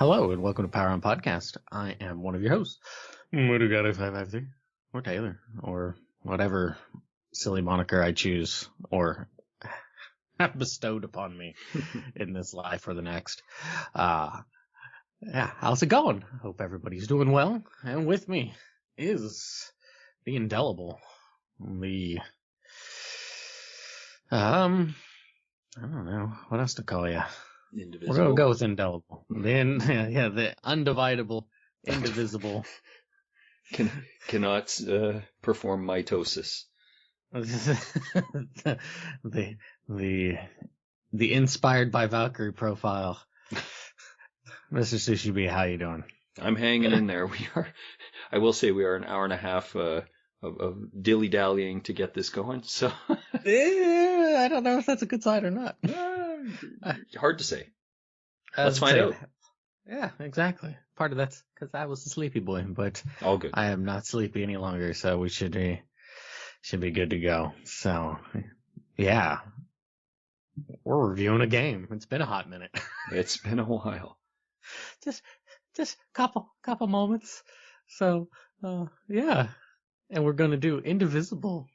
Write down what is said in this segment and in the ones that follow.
Hello and welcome to Power On Podcast. I am one of your hosts, Moodugata553, or Taylor, or whatever silly moniker I choose or have bestowed upon me in this life or the next. How's it going? Hope everybody's doing well. And with me is the indelible, I don't know what else to call you. Indivisible. We're gonna go with indelible. The undividable, indivisible. Cannot perform mitosis. the inspired by Valkyrie profile. Mr. Sushi B, how you doing? I'm hanging in there. I will say we are an hour and a half of dilly-dallying to get this going. So I don't know if that's a good sign or not. Hard to say. Let's find out. Yeah, exactly. Part of that's because I was a sleepy boy, but all good. I am not sleepy any longer, so we should be good to go. So, yeah, we're reviewing a game. It's been a hot minute. It's been a while. Just couple moments. So, yeah, and we're gonna do Indivisible.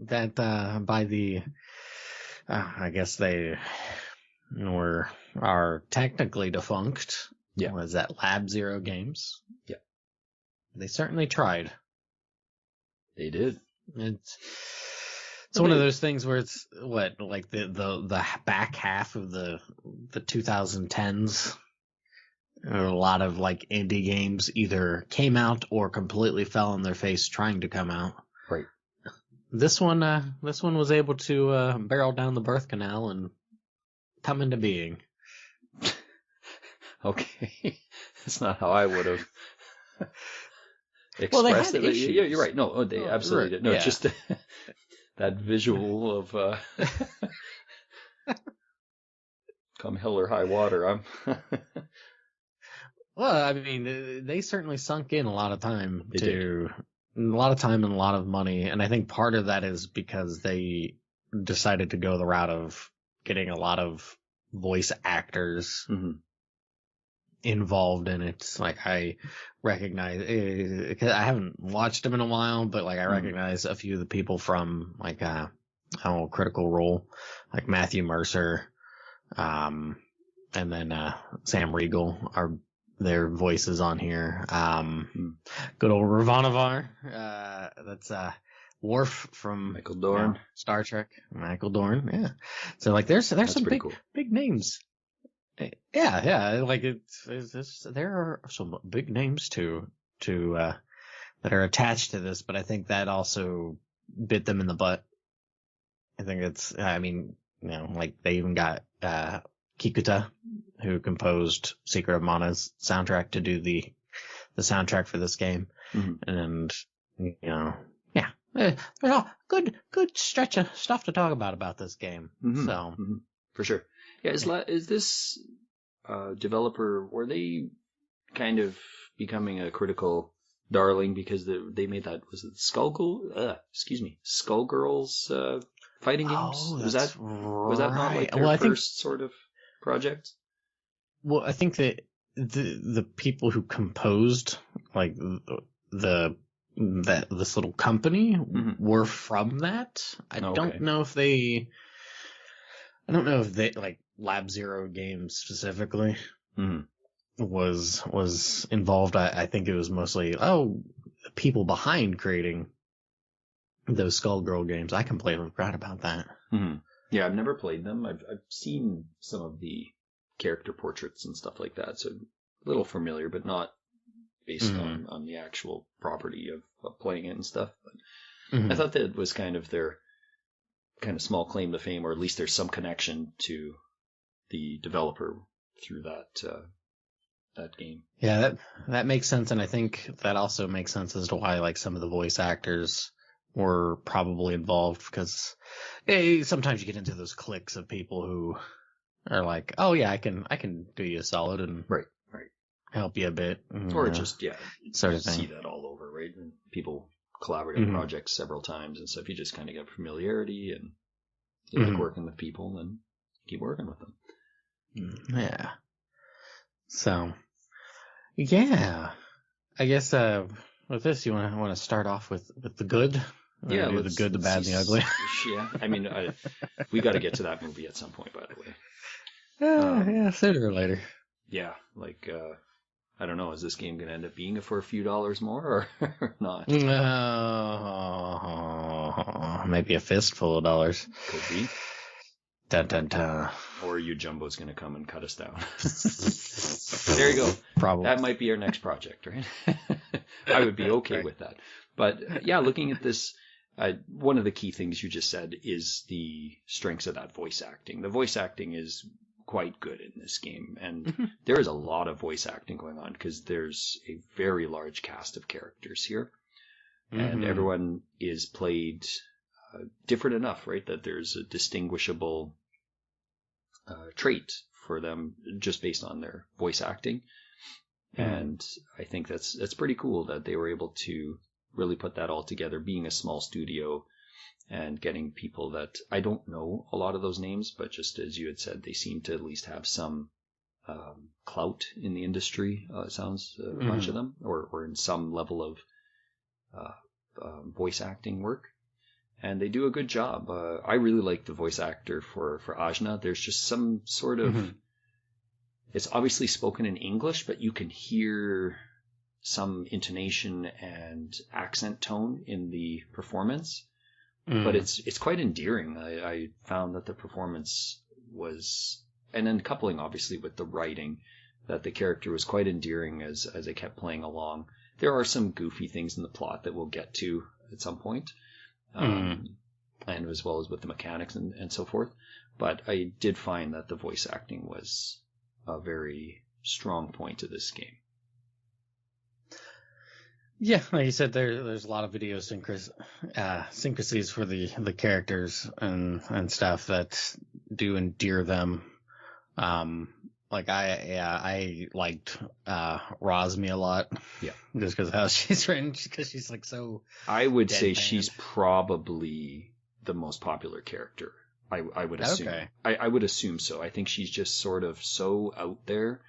That by the, I guess they are technically defunct. Yeah. Was that Lab Zero Games? Yeah. They certainly tried. They did. It's one of those things where it's like the back half of the 2010s. A lot of like indie games either came out or completely fell on their face trying to come out. Right. This one was able to barrel down the birth canal and come into being. Okay, that's not how I would have expressed they had it. issues. Yeah, you're right. No, they absolutely did. No, yeah. Just that visual of come hell or high water. Well, I mean, they certainly sunk in a lot of time and a lot of money, and I think part of that is because they decided to go the route of getting a lot of voice actors involved in it. Like I recognize, cause I haven't watched them in a while, but like I recognize a few of the people from like Critical Role, like Matthew Mercer, and then Sam Riegel are their voices on here. Good old Ravanavar, that's Worf from Michael Dorn, Star Trek. Michael Dorn, yeah. So like, there's some big names. Yeah. Like there are some big names to that are attached to this, but I think that also bit them in the butt. I think like they even got Kikuta, who composed Secret of Mana's soundtrack, to do the soundtrack for this game, and there's a good stretch of stuff to talk about this game. So for sure, yeah. Is this developer, were they kind of becoming a critical darling because they made that, was it Skullgirls fighting games? Was that not like their first sort of project? Well, I think that the people who composed like this little company were from that. I don't know if they like Lab Zero Games specifically was involved. I think it was mostly the people behind creating those Skullgirl games. I completely forgot about that. Yeah, I've never played them. I've seen some of the character portraits and stuff like that, so a little familiar, but not based on the actual property of playing it and stuff. But I thought that it was kind of their kind of small claim to fame, or at least there's some connection to the developer through that game. Yeah, that makes sense, and I think that also makes sense as to why like some of the voice actors were probably involved, because sometimes you get into those cliques of people who are like, oh yeah, I can do you a solid and right help you a bit, or just sort of thing. See that all over, right? And people collaborate on projects several times and stuff. You just kind of get familiarity, and you like working with people, and keep working with them. Yeah. So Yeah. I guess with this, you want to start off with the good. Yeah, do the good, the bad, and the ugly. Yeah, I mean, we got to get to that movie at some point, by the way. Yeah, sooner or later. Yeah, like I don't know. Is this game going to end up being for a few dollars more or not? Maybe a fistful of dollars. Could be. Dun, dun, dun. Or you Jumbo's going to come and cut us down. There you go. Probably. That might be our next project, right? I would be okay with that. But yeah, looking at this, one of the key things you just said is the strengths of that voice acting. The voice acting is quite good in this game, and there is a lot of voice acting going on because there's a very large cast of characters here, and everyone is played different enough, right, that there's a distinguishable trait for them just based on their voice acting. And I think that's pretty cool that they were able to really put that all together, being a small studio and getting people that I don't know a lot of those names, but just as you had said, they seem to at least have some clout in the industry. It sounds a bunch of them, or in some level of voice acting work, and they do a good job. I really like the voice actor for Ajna. There's just some sort of it's obviously spoken in English, but you can hear some intonation and accent tone in the performance. But it's quite endearing. I found that the performance was, and then coupling obviously with the writing, that the character was quite endearing as I kept playing along. There are some goofy things in the plot that we'll get to at some point, and as well as with the mechanics and so forth. But I did find that the voice acting was a very strong point of this game. Yeah, like you said, there's a lot of syncrasies for the characters and stuff that do endear them. Like I liked Rosmi a lot. Yeah, just because of how she's written, because she's like so. I would say she's probably the most popular character. I would assume. Okay. I would assume so. I think she's just sort of so out there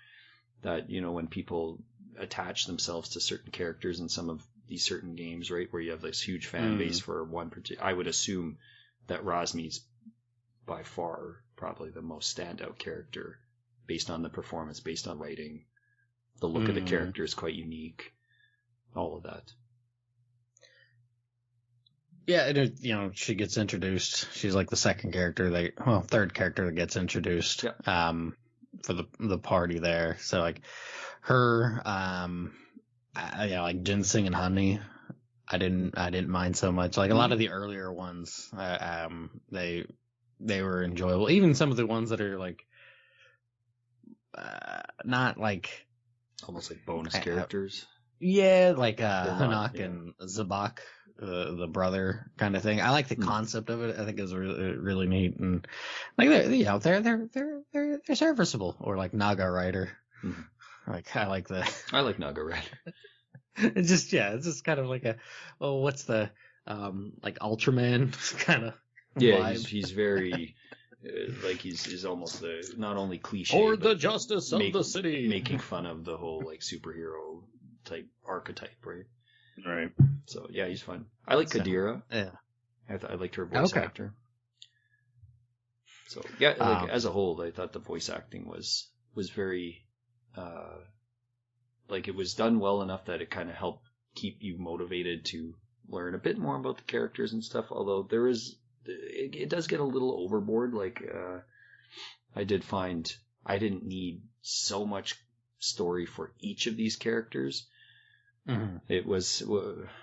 that, you know, when people attach themselves to certain characters in some of these certain games, right, where you have this huge fan base for one particular, I would assume that Rosmi's by far probably the most standout character based on the performance, based on writing. The look of the character is quite unique. All of that. Yeah, you know, she gets introduced. She's like the third character that gets introduced. Yeah. For the party there. So like her, like Ginseng and Honey, I didn't mind so much. Like a lot of the earlier ones, they were enjoyable. Even some of the ones that are like, not like almost like bonus characters. Yeah, like Hanak and Zabak, the brother kind of thing. I like the concept of it. I think it's really, really neat, and like they're serviceable. Or like Naga Rider. Like I like Naga Rider. It's just kind of like what's the like Ultraman kind of vibe. He's very like he's almost not only cliche or the justice of the city, making fun of the whole like superhero type archetype, right? Right. So yeah, he's fun. I like Kadira. Yeah, I liked her voice actor. So yeah, like as a whole, I thought the voice acting was very like it was done well enough that it kind of helped keep you motivated to learn a bit more about the characters and stuff. Although it does get a little overboard. Like I did find I didn't need so much story for each of these characters. It was,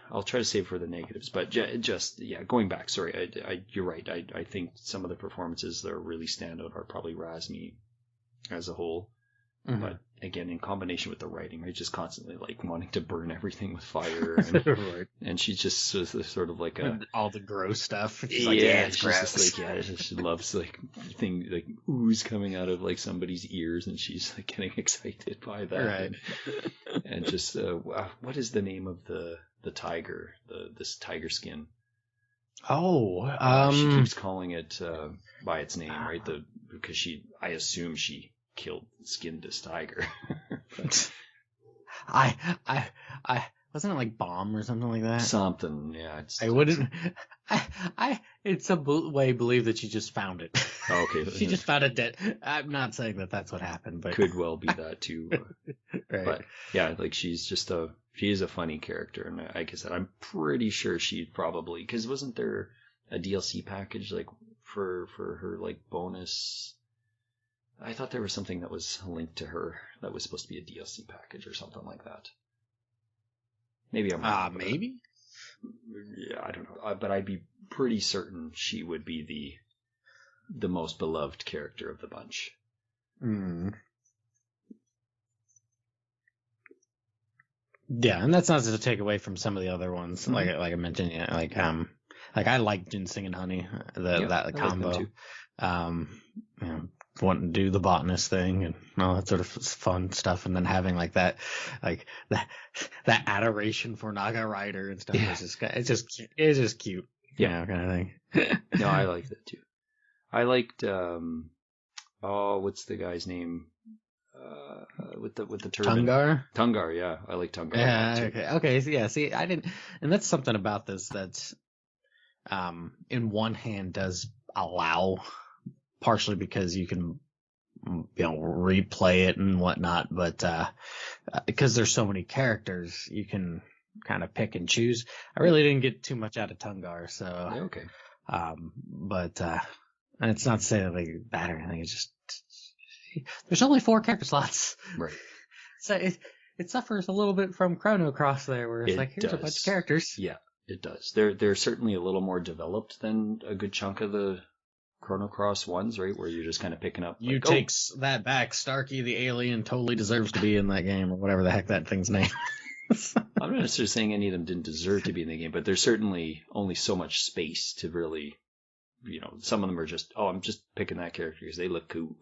I'll try to save for the negatives, but going back, sorry, you're right. I think some of the performances that really stand out are probably Razmi as a whole. But again, in combination with the writing, right, just constantly like wanting to burn everything with fire, and, right. And she's just sort of like all the gross stuff. She's like, it's gross. She loves like thing like ooze coming out of like somebody's ears, and she's like getting excited by that. Right. And just what is the name of the tiger? This tiger skin. Oh, she keeps calling it by its name, right? Because I assume she skinned this tiger. I wasn't it like Bomb or something like that? Something, yeah. I wouldn't. In some way believe that she just found it. Oh, okay. She just found it dead. I'm not saying that that's what happened, but could well be that too. Right. But yeah, like she is a funny character, and like I said, I'm pretty sure she'd probably, because wasn't there a DLC package like for her like bonus? I thought there was something that was linked to her that was supposed to be a DLC package or something like that. Maybe I'm wrong. Maybe. Yeah, I don't know. But I'd be pretty certain she would be the most beloved character of the bunch. Mm. Yeah, and that's not to take away from some of the other ones. Mm-hmm. Like I mentioned, yeah, like I like Ginseng and Honey, that combo. Like you know, wanting to do the botanist thing and all that sort of fun stuff, and then having like that adoration for Naga Rider and stuff. Yeah. It's just cute. Yeah, kind of thing. No, I liked that too. I liked what's the guy's name? With the turban. Tungar, yeah, I like Tungar. Yeah, okay. So yeah, see, I didn't, and that's something about this that's, in one hand does allow, partially because you can, replay it and whatnot, but because there's so many characters, you can kind of pick and choose. I really didn't get too much out of Tungar, so okay. But and it's not to say that like bad or anything. It's just there's only 4 character slots. Right. So it suffers a little bit from Chrono Cross there, where it's like, here's a bunch of characters. Yeah, it does. They're certainly a little more developed than a good chunk of the Chrono Cross ones, right? Where you're just kind of picking up. You take that back. Starkey the alien totally deserves to be in that game, or whatever the heck that thing's name is. I'm not necessarily saying any of them didn't deserve to be in the game, but there's certainly only so much space to really... some of them are just, I'm just picking that character because they look cool.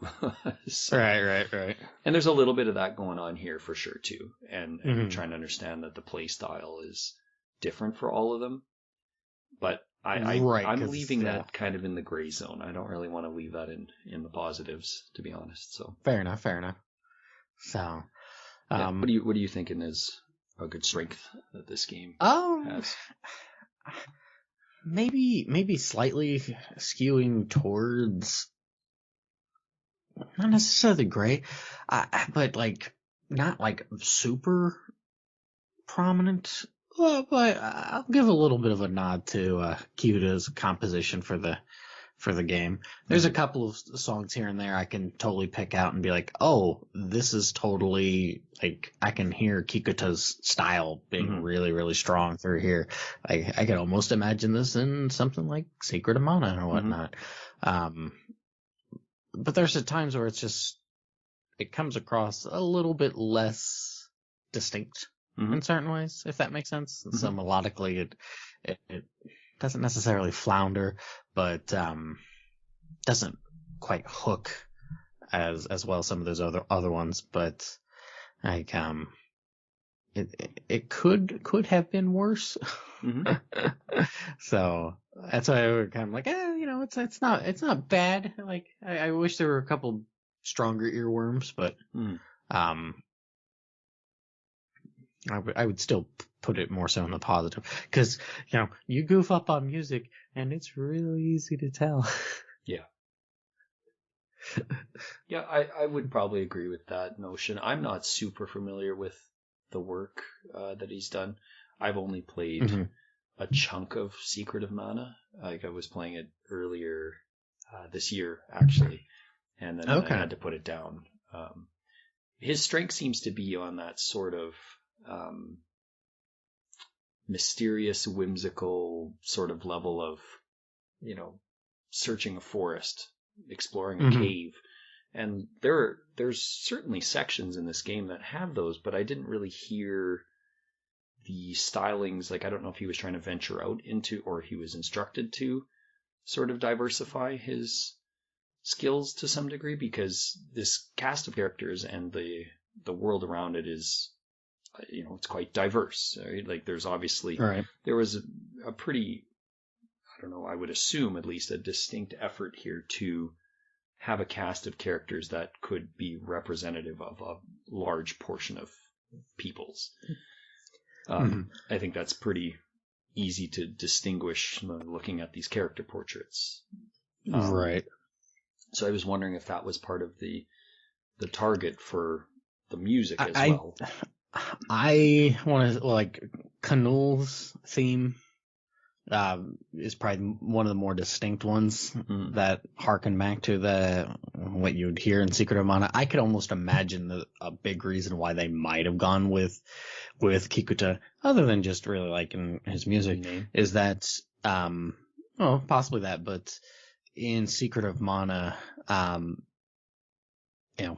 So, right. And there's a little bit of that going on here for sure too. And mm-hmm. trying to understand that the play style is different for all of them. But I'm leaving that kind of in the gray zone. I don't really want to leave that in the positives, to be honest. So fair enough. So, what are you thinking is a good strength that this game has? Maybe slightly skewing towards not necessarily gray, but like not like super prominent. But I'll give a little bit of a nod to Kyoto's composition for the game. There's a couple of songs here and there I can totally pick out and be like, oh, this is totally like I can hear Kikuto's style being mm-hmm. really, really strong through here. I could almost imagine this in something like Secret of Mana or whatnot. Mm-hmm. But there's times where it comes across a little bit less distinct mm-hmm. in certain ways, if that makes sense. Mm-hmm. So melodically, it doesn't necessarily flounder, but doesn't quite hook as well as some of those other ones. But like it could have been worse. Mm-hmm. So that's why we're kind of like, it's not bad. Like I wish there were a couple stronger earworms, but I would still put it more so in the positive, because you goof up on music and it's really easy to tell. Yeah, I would probably agree with that notion. I'm not super familiar with the work that he's done. I've only played mm-hmm. a chunk of Secret of Mana. Like I was playing it earlier this year, actually, and then I had to put it down. His strength seems to be on that sort of mysterious, whimsical sort of level of, searching a forest, exploring a mm-hmm. cave. And there's certainly sections in this game that have those, but I didn't really hear the stylings. Like, I don't know if he was trying to venture out into, or he was instructed to sort of diversify his skills to some degree, because this cast of characters and the world around it is, it's quite diverse, right? Like there's obviously, there was a pretty, I don't know, I would assume at least a distinct effort here to have a cast of characters that could be representative of a large portion of peoples. I think that's pretty easy to distinguish looking at these character portraits. Right. So I was wondering if that was part of the target for the music as well. I want to, like, Canul's theme is probably one of the more distinct ones that harken back to what you would hear in Secret of Mana. I could almost imagine a big reason why they might have gone with Kikuta, other than just really liking his music, is that, possibly that, but in Secret of Mana,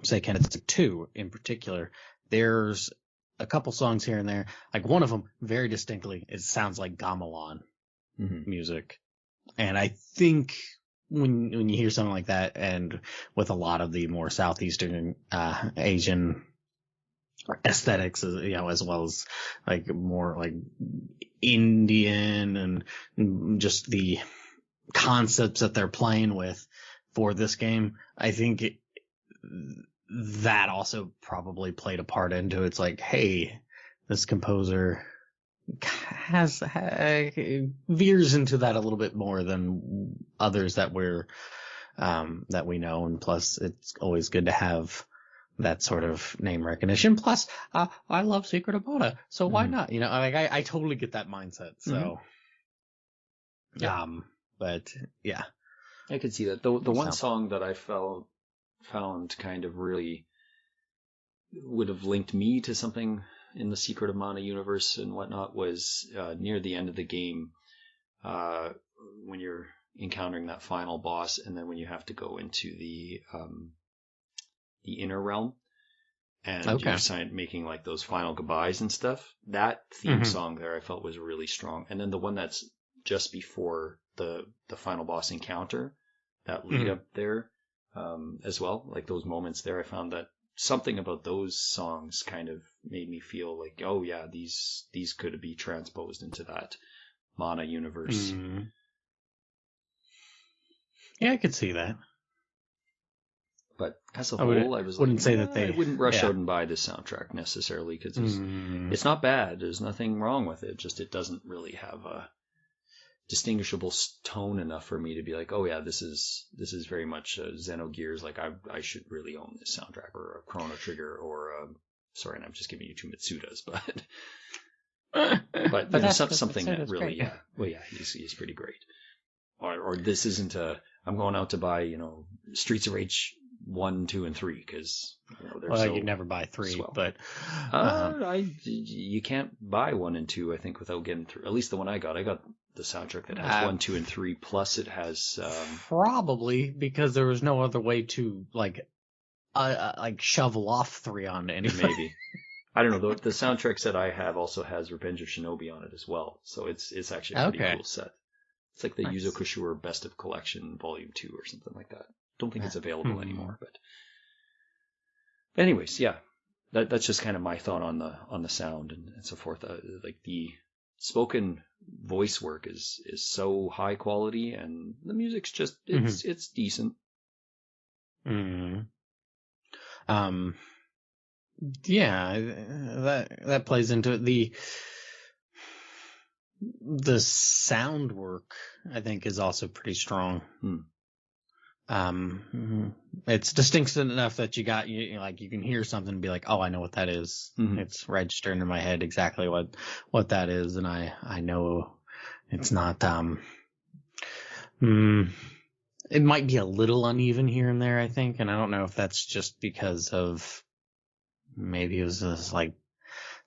say Kenneth 2 in particular, there's a couple songs here and there. Like one of them, very distinctly, it sounds like gamelan music. And I think when you hear something like that, and with a lot of the more Southeastern Asian aesthetics, as well as like more like Indian and just the concepts that they're playing with for this game, I think that also probably played a part into it. It's like, hey, this composer veers into that a little bit more than others that we know, and plus it's always good to have that sort of name recognition. Plus, I love Secret of Mana, so why not? I totally get that mindset. So, but yeah, I could see that. The one song that I found kind of really would have linked me to something in the Secret of Mana universe and whatnot was near the end of the game, when you're encountering that final boss, and then when you have to go into the inner realm, and you're making like those final goodbyes and stuff. That theme song there I felt was really strong. And then the one that's just before the final boss encounter, that lead up there as well, like those moments there, I found that something about those songs kind of made me feel like, oh yeah, these could be transposed into that Mana universe. Yeah, I could see that. But as a whole, I wouldn't say that they... I wouldn't rush out and buy this soundtrack necessarily, because it's not bad. There's nothing wrong with it. Just it doesn't really have a distinguishable tone enough for me to be like, oh yeah, this is very much Xenogears. Like I should really own this soundtrack, or a Chrono Trigger, or sorry, and I'm just giving you two Mitsudas, but that's something that really, great. Well, yeah, he's pretty great. Or this isn't I'm going out to buy Streets of Rage 1, 2, and 3 because you never buy 3, swell. But you can't buy 1 and 2. I think without getting through. At least the one I got the soundtrack that has 1, 2, and 3. Plus, it has probably because there was no other way to like shovel off 3 on anybody. Maybe. I don't know. The soundtrack set I have also has Revenge of Shinobi on it as well, so it's actually a pretty cool set. It's like the Yuzo Koshiro Best of Collection Volume 2 or something like that. Don't think it's available anymore, but anyways, yeah, that's just kind of my thought on the sound and so forth. Like the spoken voice work is so high quality, and the music's just it's decent. Yeah, that plays into it. The sound work, I think, is also pretty strong. It's distinct enough that you can hear something and be like, oh, I know what that is. It's registering in my head exactly what that is, and I know it's not. It might be a little uneven here and there, I think, and I don't know if that's just because of maybe it was just like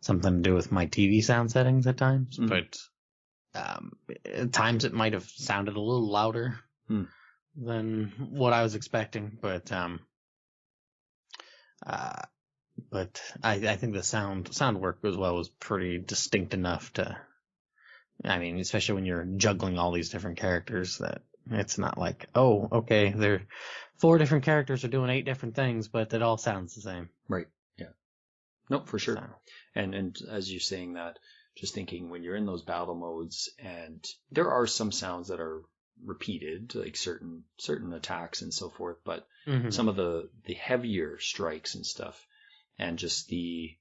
something to do with my TV sound settings at times, but. At times it might have sounded a little louder than what I was expecting, but I think the sound work as well was pretty distinct enough to, I mean, especially when you're juggling all these different characters, that it's not like, oh, okay, there 4 different characters are doing 8 different things, but it all sounds the same. Right. Yeah. No, for sure. So. And as you're saying that, just thinking when you're in those battle modes, and there are some sounds that are repeated, like certain attacks and so forth, but some of the heavier strikes and stuff, and just the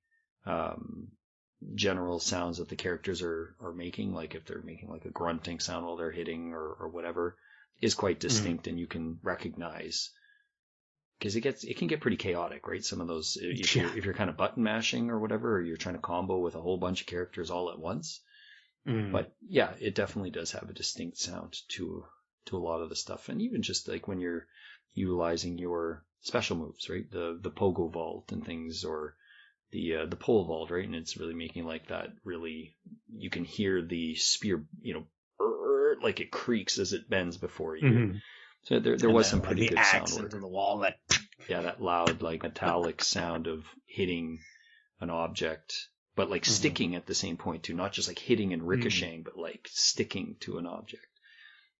general sounds that the characters are making, like if they're making like a grunting sound while they're hitting or whatever, is quite distinct, and you can recognize, because it can get pretty chaotic, right? Some of those, if you're kind of button mashing or whatever, or you're trying to combo with a whole bunch of characters all at once. But yeah, it definitely does have a distinct sound to a lot of the stuff, and even just like when you're utilizing your special moves, right? The pogo vault and things, or the pole vault, right? And it's really making like that. Really, you can hear the spear, like it creaks as it bends before you. So there was some pretty good sound work. Into the wall, that loud, like metallic sound of hitting an object, but like sticking at the same point too, not just like hitting and ricocheting, but like sticking to an object.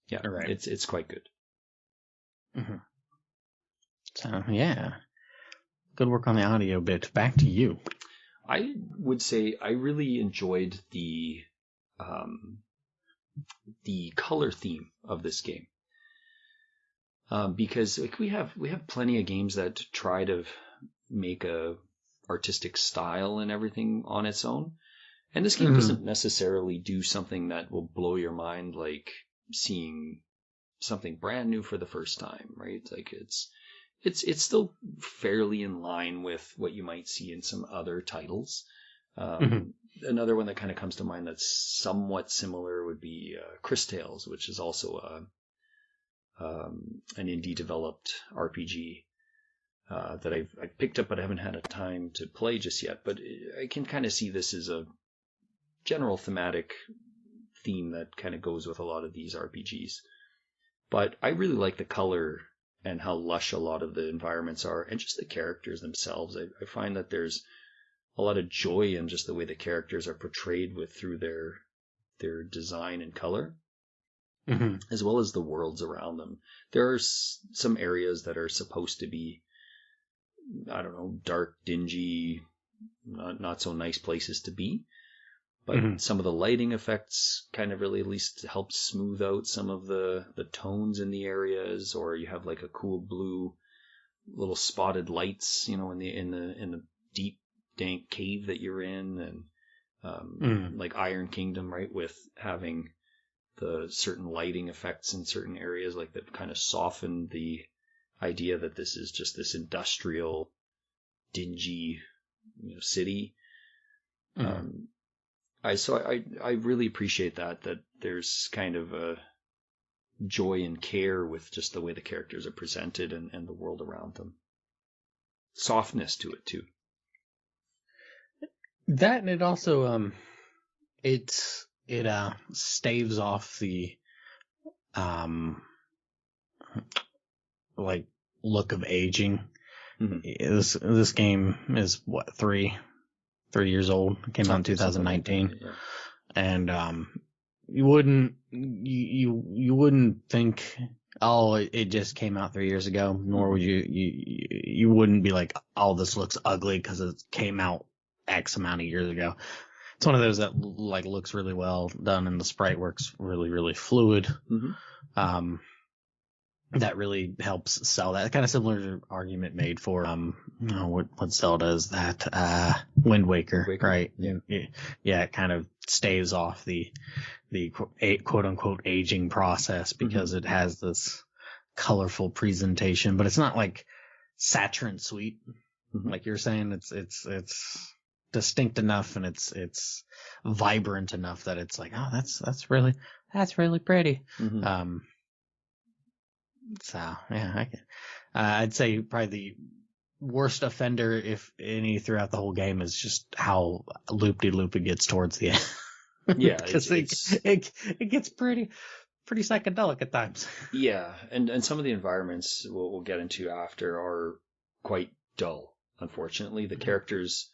Yeah, right. It's quite good. So yeah, good work on the audio bit. Back to you. I would say I really enjoyed the color theme of this game. Because like we have plenty of games that try to make a artistic style and everything on its own, and this game doesn't necessarily do something that will blow your mind, like seeing something brand new for the first time, right? Like it's still fairly in line with what you might see in some other titles. Another one that kind of comes to mind that's somewhat similar would be Chris Tales, which is also an indie developed RPG that I've picked up, but I haven't had a time to play just yet. But I can kind of see this as a general thematic theme that kind of goes with a lot of these RPGs. But I really like the color and how lush a lot of the environments are, and just the characters themselves. I find that there's a lot of joy in just the way the characters are portrayed through their design and color. As well as the worlds around them. There are some areas that are supposed to be, I don't know, dark, dingy, not so nice places to be. But some of the lighting effects kind of really at least help smooth out some of the tones in the areas, or you have like a cool blue little spotted lights, in the deep dank cave that you're in, and like Iron Kingdom, right, with having the certain lighting effects in certain areas, like that kind of soften the idea that this is just this industrial, dingy, city. I really appreciate that there's kind of a joy and care with just the way the characters are presented and the world around them. Softness to it too. That, and it also it staves off the like look of aging. This game is what, 3 years old. It came out in 2019, like that, yeah. And you wouldn't think, oh, it just came out 3 years ago. Nor would you wouldn't be like, oh, this looks ugly because it came out X amount of years ago. It's one of those that like looks really well done, and the sprite works really, really fluid. That really helps sell that. Kind of similar argument made for what Zelda is, that Wind Waker, right? Yeah, it kind of staves off the quote unquote aging process because it has this colorful presentation, but it's not like saccharine sweet, like you're saying. It's distinct enough, and it's vibrant enough that it's like, oh, that's really pretty. So yeah, I'd say probably the worst offender, if any, throughout the whole game is just how loop-de-loop it gets towards the end. Yeah, because it gets pretty psychedelic at times. Yeah, and some of the environments we'll get into after are quite dull. Unfortunately, the characters.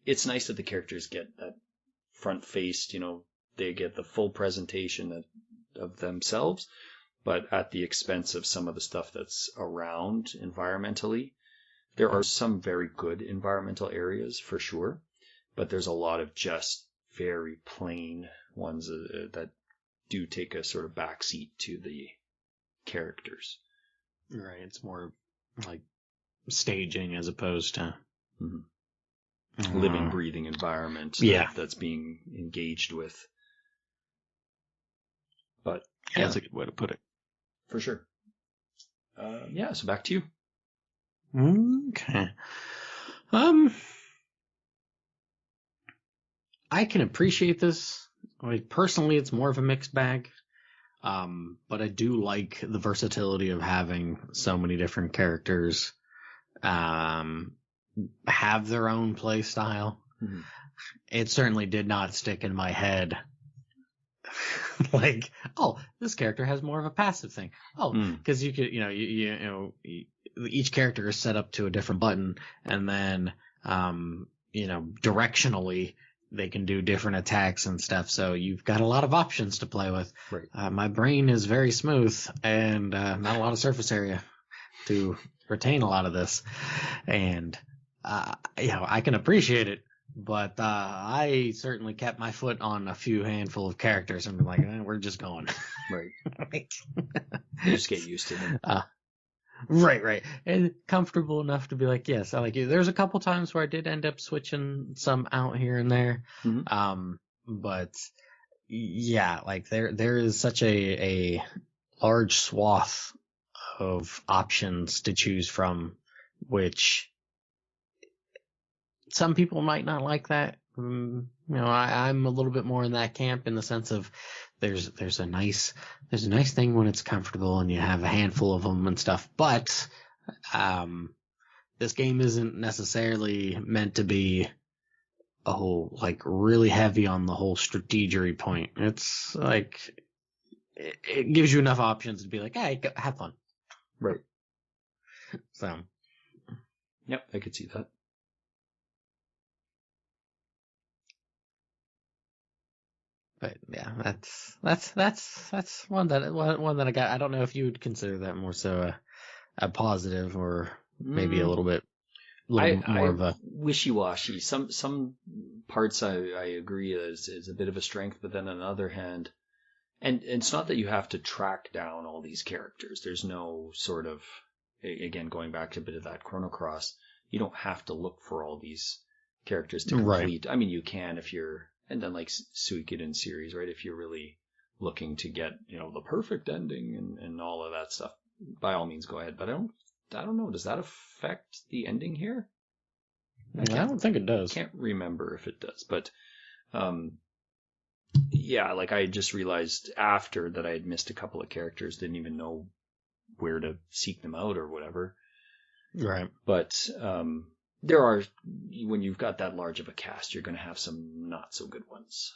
It's nice that the characters get that front-faced. They get the full presentation of themselves, but at the expense of some of the stuff that's around environmentally. There are some very good environmental areas for sure, but there's a lot of just very plain ones that do take a sort of backseat to the characters. Right, it's more like staging as opposed to... living, breathing environment that's being engaged with. But yeah, that's a good way to put it. For sure. So back to you. Okay. I can appreciate this. Like, personally, it's more of a mixed bag. But I do like the versatility of having so many different characters have their own play style. Mm-hmm. It certainly did not stick in my head like, oh, this character has more of a passive thing. Oh, because you could, each character is set up to a different button, and then directionally they can do different attacks and stuff. So you've got a lot of options to play with. Right. My brain is very smooth and not a lot of surface area to retain a lot of this, and I can appreciate it. But I certainly kept my foot on a few handful of characters and be like, we're just going. Right. You just get used to them. Right. And comfortable enough to be like, yes, I like you. There's a couple times where I did end up switching some out here and there. Mm-hmm. But yeah, like there is such a large swath of options to choose from, which some people might not like that. I'm a little bit more in that camp in the sense of there's a nice thing when it's comfortable and you have a handful of them and stuff. But this game isn't necessarily meant to be really heavy on the whole strategery point. It's like it gives you enough options to be like, hey, have fun. Right. So. Yep, I could see that. But yeah, that's one that I got. I don't know if you would consider that more so a positive or maybe a little bit more of a wishy-washy. Some parts I agree is a bit of a strength, but then on the other hand, and it's not that you have to track down all these characters. There's no sort of, again, going back to a bit of that Chrono Cross, you don't have to look for all these characters to complete. Right. I mean, you can if you're. And then like Suikoden series, right? If you're really looking to get, the perfect ending and all of that stuff, by all means go ahead. But I don't know. Does that affect the ending here? I don't think it does. Can't remember if it does. But yeah, like I just realized after that I had missed a couple of characters, didn't even know where to seek them out or whatever. Right. But there are, when you've got that large of a cast, you're going to have some not so good ones.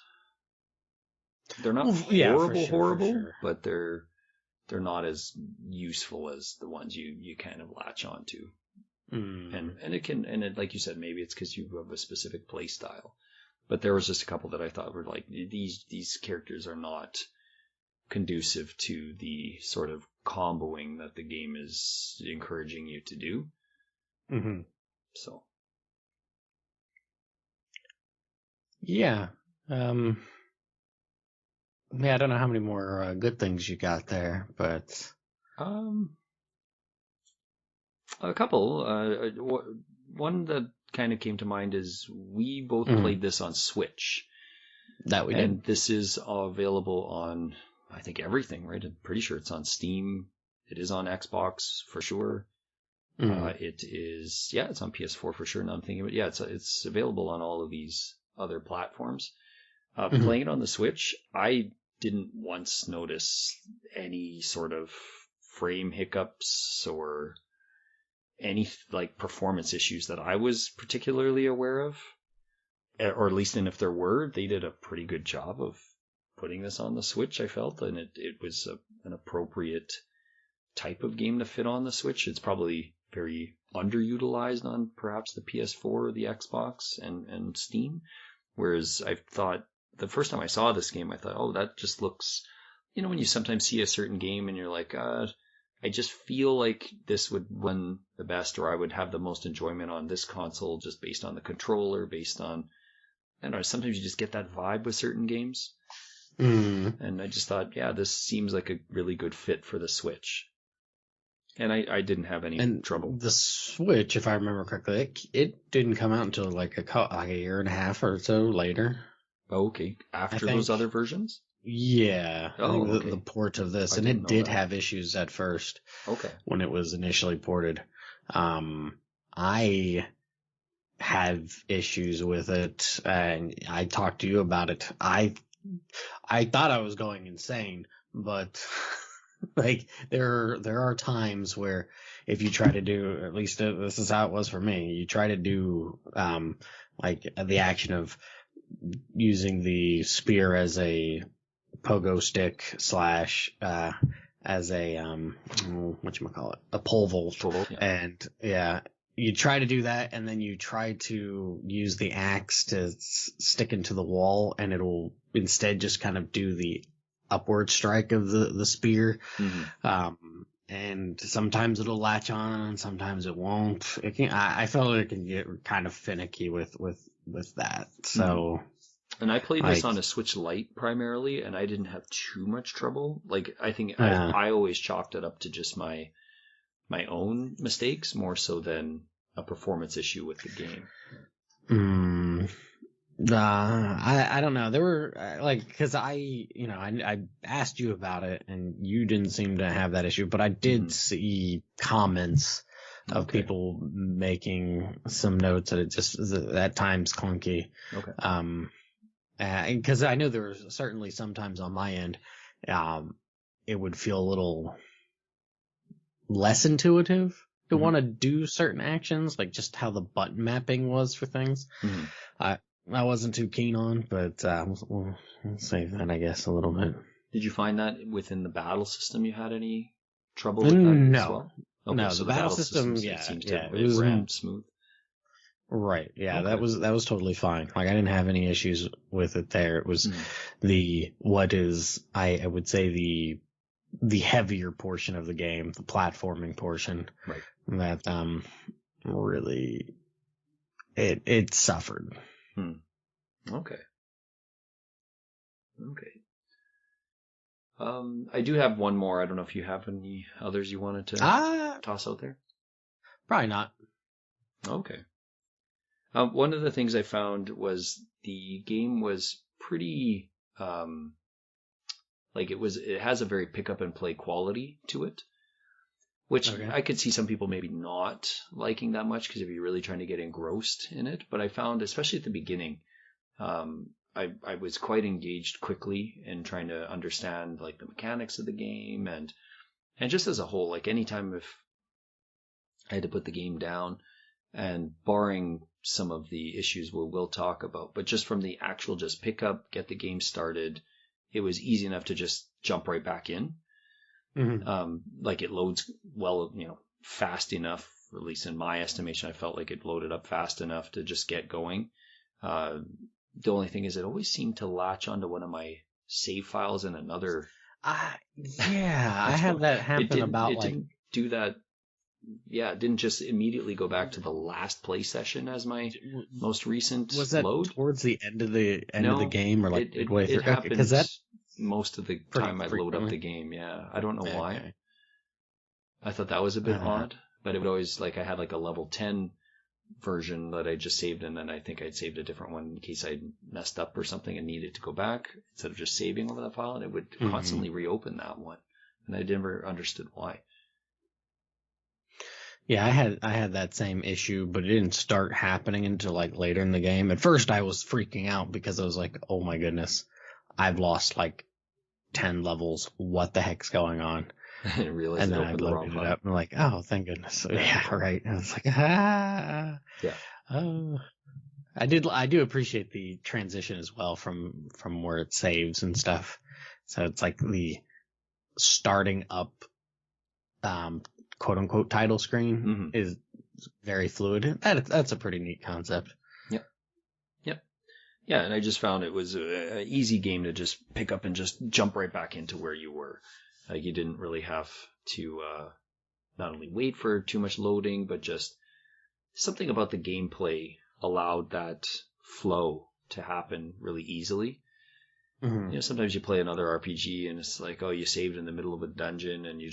They're not horrible, but they're not as useful as the ones you kind of latch onto. And it like you said, maybe it's because you have a specific play style. But there was just a couple that I thought were like, these characters are not conducive to the sort of comboing that the game is encouraging you to do. Mm-hmm. So. Yeah. I don't know how many more good things you got there, but. A couple. One that kind of came to mind is we both played this on Switch. That we did. And this is available on, I think, everything, right? I'm pretty sure it's on Steam. It is on Xbox for sure. It is, it's on PS4 for sure. Now I'm thinking, but it's available on all of these other platforms. Playing it on the Switch, I didn't once notice any sort of frame hiccups or any like performance issues that I was particularly aware of, or at least, and if there were, they did a pretty good job of putting this on the Switch, I felt, and it was an appropriate type of game to fit on the Switch. It's probably very underutilized on perhaps the PS4 or the Xbox and Steam. Whereas I thought the first time I saw this game, I thought, oh, that just looks, when you sometimes see a certain game and you're like, I just feel like this would win the best, or I would have the most enjoyment on this console just based on the controller, based on, I don't know, sometimes you just get that vibe with certain games. And I just thought, this seems like a really good fit for the Switch. And I didn't have any trouble. The Switch, if I remember correctly, it didn't come out until like a year and a half or so later. Oh, okay. After those other versions? Yeah. Oh, I think okay. the port of this, and it did have issues at first. Okay. When it was initially ported. I had issues with it, and I talked to you about it. I thought I was going insane, but like there are times where if you try to do, at least this is how it was for me, you try to do like the action of using the spear as a pogo stick / as a whatchamacallit, a pole vault. Yeah. And yeah, you try to do that, and then you try to use the axe to stick into the wall, and it'll instead just kind of do the upward strike of the spear. And sometimes it'll latch on, and sometimes it won't. I felt like it can get kind of finicky with that. So. And I played this on a Switch Lite primarily, and I didn't have too much trouble. Like, I think I always chalked it up to just my own mistakes more so than a performance issue with the game. I don't know. There were because I asked you about it, and you didn't seem to have that issue, but I did see comments of people making some notes that it just is at times clunky. Okay. Because I know there was certainly sometimes on my end, it would feel a little less intuitive to want to do certain actions, like just how the button mapping was for things. I wasn't too keen on, but we'll save that, I guess, a little bit. Did you find that within the battle system you had any trouble with that as well? Okay, no, so the battle system seems to it ran smooth. Right. Yeah, okay. That was totally fine. Like, I didn't have any issues with it there. It was what is, I would say, the heavier portion of the game, the platforming portion, that really it suffered. Okay. I do have one more. I don't know if you have any others you wanted to toss out there. Probably not. Okay. One of the things I found was the game was pretty, it has a very pick up and play quality to it, which I could see some people maybe not liking that much because if you're really trying to get engrossed in it. But I found, especially at the beginning, I was quite engaged quickly in trying to understand like the mechanics of the game and just as a whole, like anytime if I had to put the game down, and barring some of the issues we'll talk about, but just from the actual just pick up, get the game started, it was easy enough to just jump right back in. Like it loads well, fast enough, or at least in my estimation, I felt like it loaded up fast enough to just get going. The only thing is it always seemed to latch onto one of my save files in another. I had that happen it didn't do that. Yeah, it didn't just immediately go back to the last play session as my most recent load. Was that towards the end of the game, or like midway through? It happens most of the time I load up the game. Yeah, I don't know why. Okay. I thought that was a bit odd, but it would always I had like a level 10 version that I just saved, and then I think I'd saved a different one in case I messed up or something and needed to go back instead of just saving over that file, and it would constantly reopen that one, and I never understood why. Yeah, I had that same issue, but it didn't start happening until like later in the game. At first I was freaking out because I was like, oh my goodness, I've lost like 10 levels. What the heck's going on? I didn't realize and then I loaded it up and I'm like, oh, thank goodness. Yeah, right. And it's like, yeah. Oh. I do appreciate the transition as well from where it saves and stuff. So it's like the starting up, quote unquote title screen is very fluid. That's a pretty neat concept. Yep. Yeah, and I just found it was an easy game to just pick up and just jump right back into where you were. Like you didn't really have to not only wait for too much loading, but just something about the gameplay allowed that flow to happen really easily. You know, sometimes you play another RPG and it's like, oh, you saved in the middle of a dungeon and you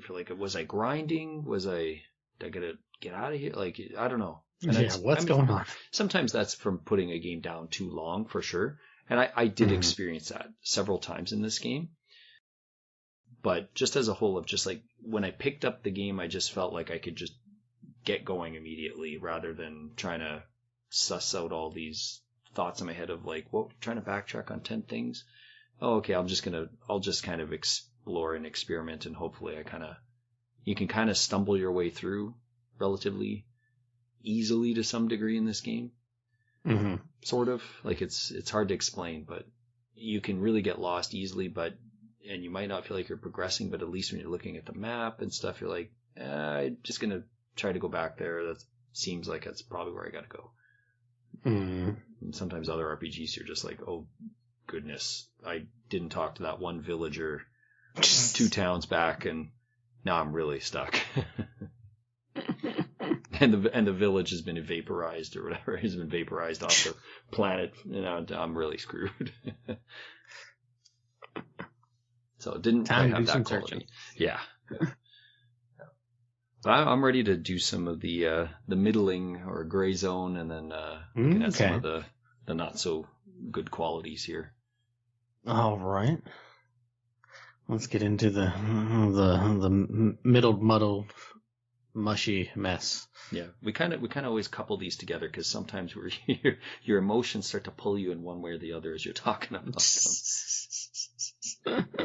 feel like, was I grinding? Did I get out of here? Like, I don't know. And what's going on? Sometimes that's from putting a game down too long, for sure. And I did experience that several times in this game. But just as a whole, of just like when I picked up the game, I just felt like I could just get going immediately rather than trying to suss out all these thoughts in my head of like, well, trying to backtrack on 10 things. Oh, okay, I'll just kind of explore and experiment, and hopefully you can kind of stumble your way through relatively easily to some degree in this game. Sort of. Like it's hard to explain, but you can really get lost easily, and you might not feel like you're progressing, but at least when you're looking at the map and stuff, you're like, I'm just going to try to go back there. That seems like that's probably where I got to go. And sometimes other RPGs, you're just like, oh, goodness, I didn't talk to that one villager 2 towns back, and now I'm really stuck. and the village has been vaporized or whatever, has been vaporized off the planet, and I'm really screwed. So it didn't quite have that quality. Yeah. But I'm ready to do some of the middling or gray zone, and then looking at some of the not so good qualities here. All right. Let's get into the muddled, mushy mess. Yeah, we kind of always couple these together because sometimes your emotions start to pull you in one way or the other as you're talking about them.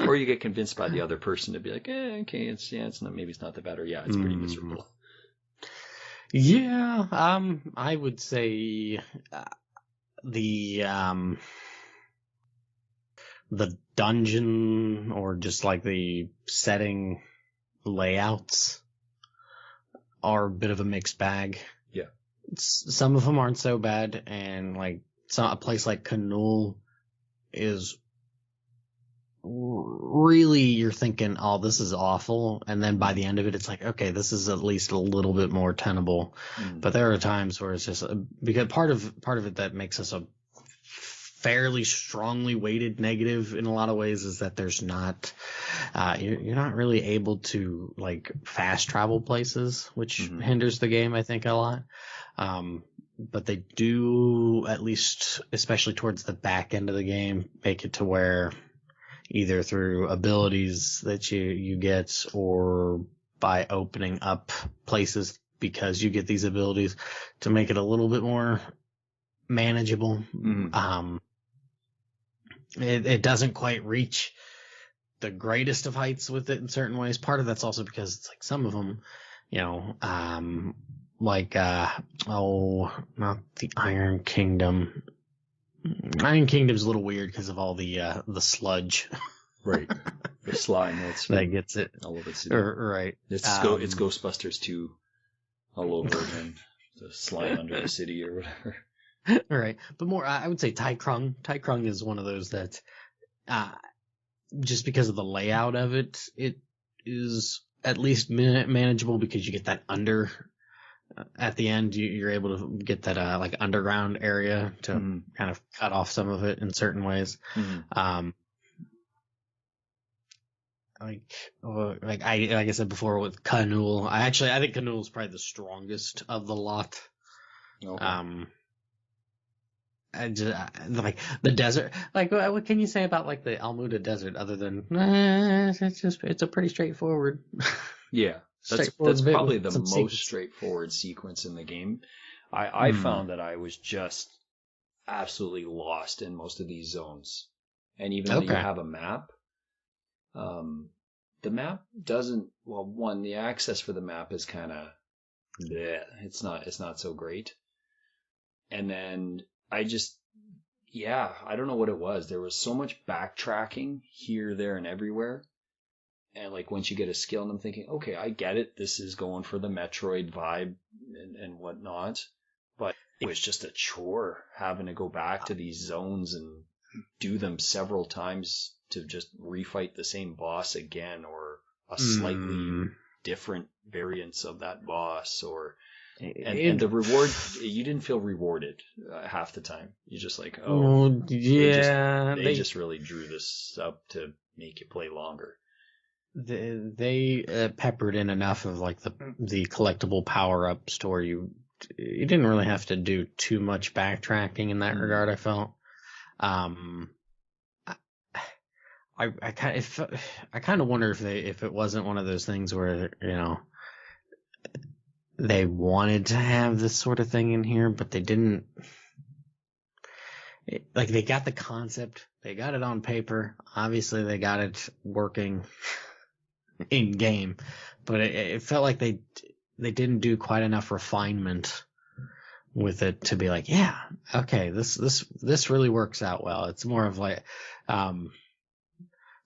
Or you get convinced by the other person to be like, okay, it's not, maybe it's not that bad, or it's pretty miserable. Yeah, I would say the dungeon, or just like the setting layouts, are a bit of a mixed bag. Yeah. Some of them aren't so bad, and like a place like Canul is really, you're thinking, oh, this is awful, and then by the end of it, it's like, okay, this is at least a little bit more tenable. But there are times where it's just because part of it that makes us a fairly strongly weighted negative in a lot of ways is that there's not you're not really able to like fast travel places, which hinders the game, I think, a lot. But they do, at least especially towards the back end of the game, make it to where either through abilities that you get, or by opening up places because you get these abilities, to make it a little bit more manageable. It doesn't quite reach the greatest of heights with it in certain ways. Part of that's also because it's like some of them, not the Iron Kingdom. Iron Kingdom's a little weird because of all the sludge. Right. The slime that gets it all over the city. Right. It's Ghostbusters 2 all over again. The slime under the city or whatever. Right. But more, I would say Tai Krung. Tai Krung is one of those that, just because of the layout of it, it is at least manageable, because you get that at the end, you're able to get that like underground area to kind of cut off some of it in certain ways. Like I said before with Canul, I think Canul is probably the strongest of the lot. Okay. Like the desert, like what can you say about like the Almuda Desert other than it's a pretty straightforward. Yeah, that's probably the most straightforward sequence in the game. I found that I was just absolutely lost in most of these zones, and even though you have a map, the map doesn't. Well, one, the access for the map is kind of, it's not so great, and then I don't know what it was. There was so much backtracking here, there, and everywhere. And like once you get a skill, and I'm thinking, okay, I get it. This is going for the Metroid vibe and whatnot. But it was just a chore having to go back to these zones and do them several times to just refight the same boss again, or a slightly different variants of that boss, or And the reward, you didn't feel rewarded half the time. You're just like, they just really drew this up to make you play longer. They peppered in enough of like the collectible power ups to where you didn't really have to do too much backtracking in that regard. I felt. I kind of wonder if it wasn't one of those things where they wanted to have this sort of thing in here, but they didn't. Like they got the concept, they got it on paper. Obviously, they got it working in game, but it felt like they didn't do quite enough refinement with it to be like, yeah, okay, this really works out well. It's more of like something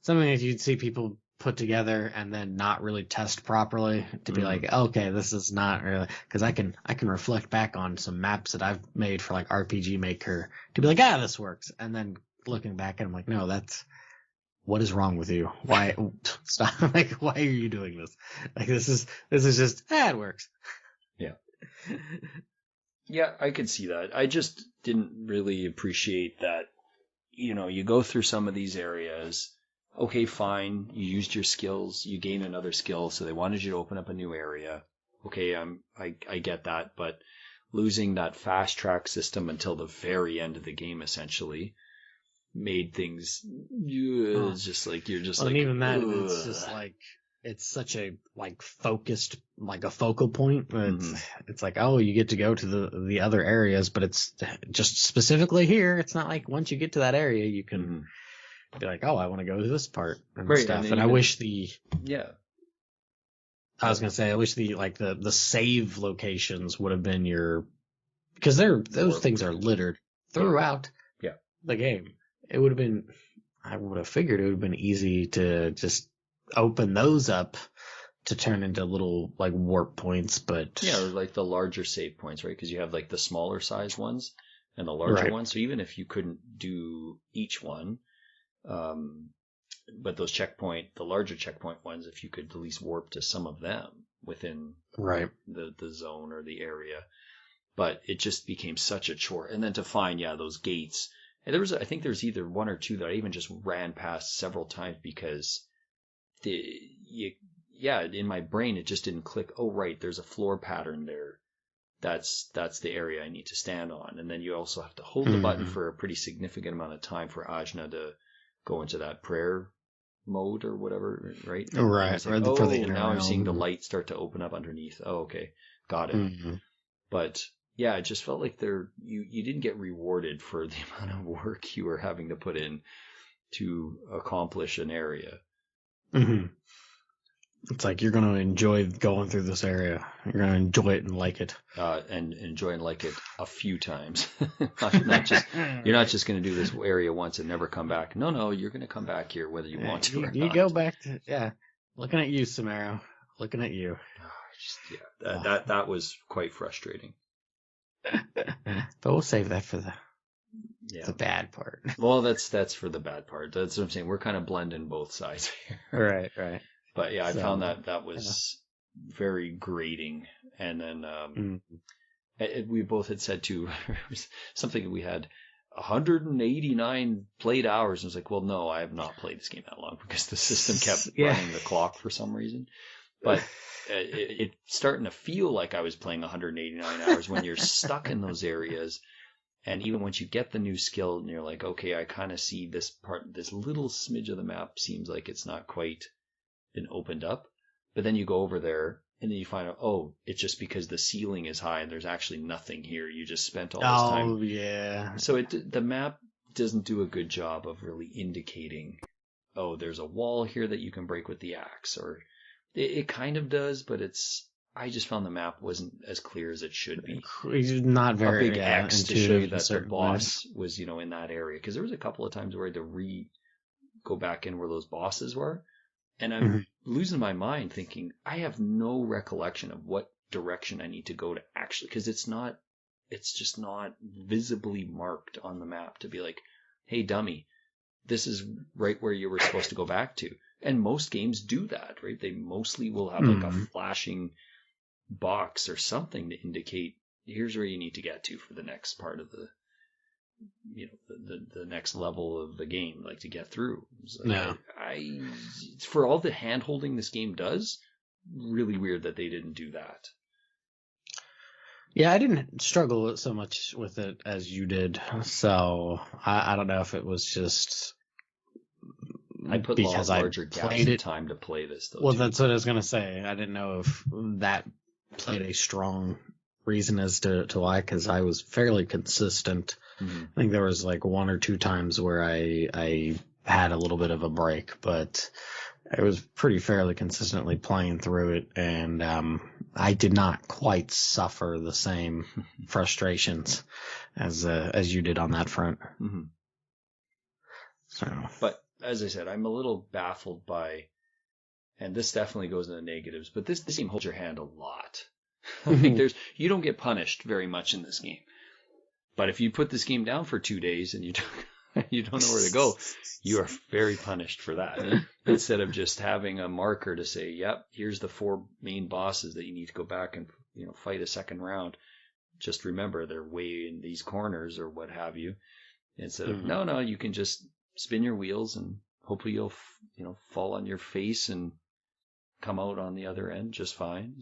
that you'd see people put together and then not really test properly to be like, okay, this is not really, because I can reflect back on some maps that I've made for like RPG Maker to be like, this works, and then looking back and I'm like, no, what is wrong with you? Why stop? Like, why are you doing this? Like, this is just it works. Yeah. Yeah, I could see that. I just didn't really appreciate that. You go through some of these areas. Okay, fine. You used your skills. You gain another skill, so they wanted you to open up a new area. Okay, I get that, but losing that fast track system until the very end of the game essentially made things. It's just like you're just like. And even that, it's just like it's such a like focused, like a focal point. It's like, oh, you get to go to the other areas, but it's just specifically here. It's not like once you get to that area, you can be like, oh, I want to go to this part and stuff. And I wish I was gonna say, I wish the save locations would have been because those things are littered throughout the game. It would have been, I would have figured it would have been easy to just open those up to turn into little like warp points, but or like the larger save points, right? Because you have like the smaller size ones and the larger ones. So even if you couldn't do each one, but the larger checkpoint ones, if you could at least warp to some of them within the zone or the area, but it just became such a chore. And then to find those gates. And I think there's either one or two that I even just ran past several times because in my brain it just didn't click. Oh, right, there's a floor pattern there. That's the area I need to stand on. And then you also have to hold the button for a pretty significant amount of time for Ajna to go into that prayer mode or whatever, right? Right. Like, now I'm seeing the light start to open up underneath. Oh, okay, got it. But yeah, it just felt like you didn't get rewarded for the amount of work you were having to put in to accomplish an area. It's like you're going to enjoy going through this area. You're going to enjoy it and like it. And enjoy and like it a few times. not just you're not just going to do this area once and never come back. No, you're going to come back here whether you want to or not. You go back to looking at you, Samaro. Looking at you. That was quite frustrating. But we'll save that for the bad part. Well, that's for the bad part. That's what I'm saying. We're kind of blending both sides here. Right. But I found that was very grating. And then we both had said too, something we had 189 played hours. And I was like, well, no, I have not played this game that long because the system kept running the clock for some reason. But it's starting to feel like I was playing 189 hours when you're stuck in those areas. And even once you get the new skill and you're like, okay, I kind of see this part, this little smidge of the map seems like it's not quite been opened up. But then you go over there and then you find out, oh, it's just because the ceiling is high and there's actually nothing here. You just spent all this time. Oh, yeah. So the map doesn't do a good job of really indicating, oh, there's a wall here that you can break with the axe, or it kind of does, but I just found the map wasn't as clear as it should be. Not very a big X to show you that the boss was, in that area. Because there was a couple of times where I had to go back in where those bosses were, and I'm losing my mind thinking I have no recollection of what direction I need to go to actually, because it's just not visibly marked on the map to be like, hey, dummy, this is right where you were supposed to go back to. And most games do that, right? They mostly will have like a flashing box or something to indicate here's where you need to get to for the next part of the, the next level of the game, like to get through. Like, for all the hand holding this game does, really weird that they didn't do that. Yeah, I didn't struggle so much with it as you did, so I don't know if it was just I put because larger gaps of time to play this, though. Well, that's what I was gonna say. I didn't know if that played a strong reason as to why, because I was fairly consistent. Mm-hmm. I think there was like 1 or 2 times where I had a little bit of a break, but I was pretty fairly consistently playing through it, and I did not quite suffer the same frustrations as you did on that front. Mm-hmm. So, but as I said, I'm a little baffled by, and this definitely goes in the negatives, but this game holds your hand a lot. I think you don't get punished very much in this game. But if you put this game down for 2 days and you don't know where to go, you are very punished for that. Instead of just having a marker to say, yep, here's the 4 main bosses that you need to go back and fight a second round. Just remember they're way in these corners or what have you. Instead of no, you can just spin your wheels and hopefully you'll fall on your face and come out on the other end just fine.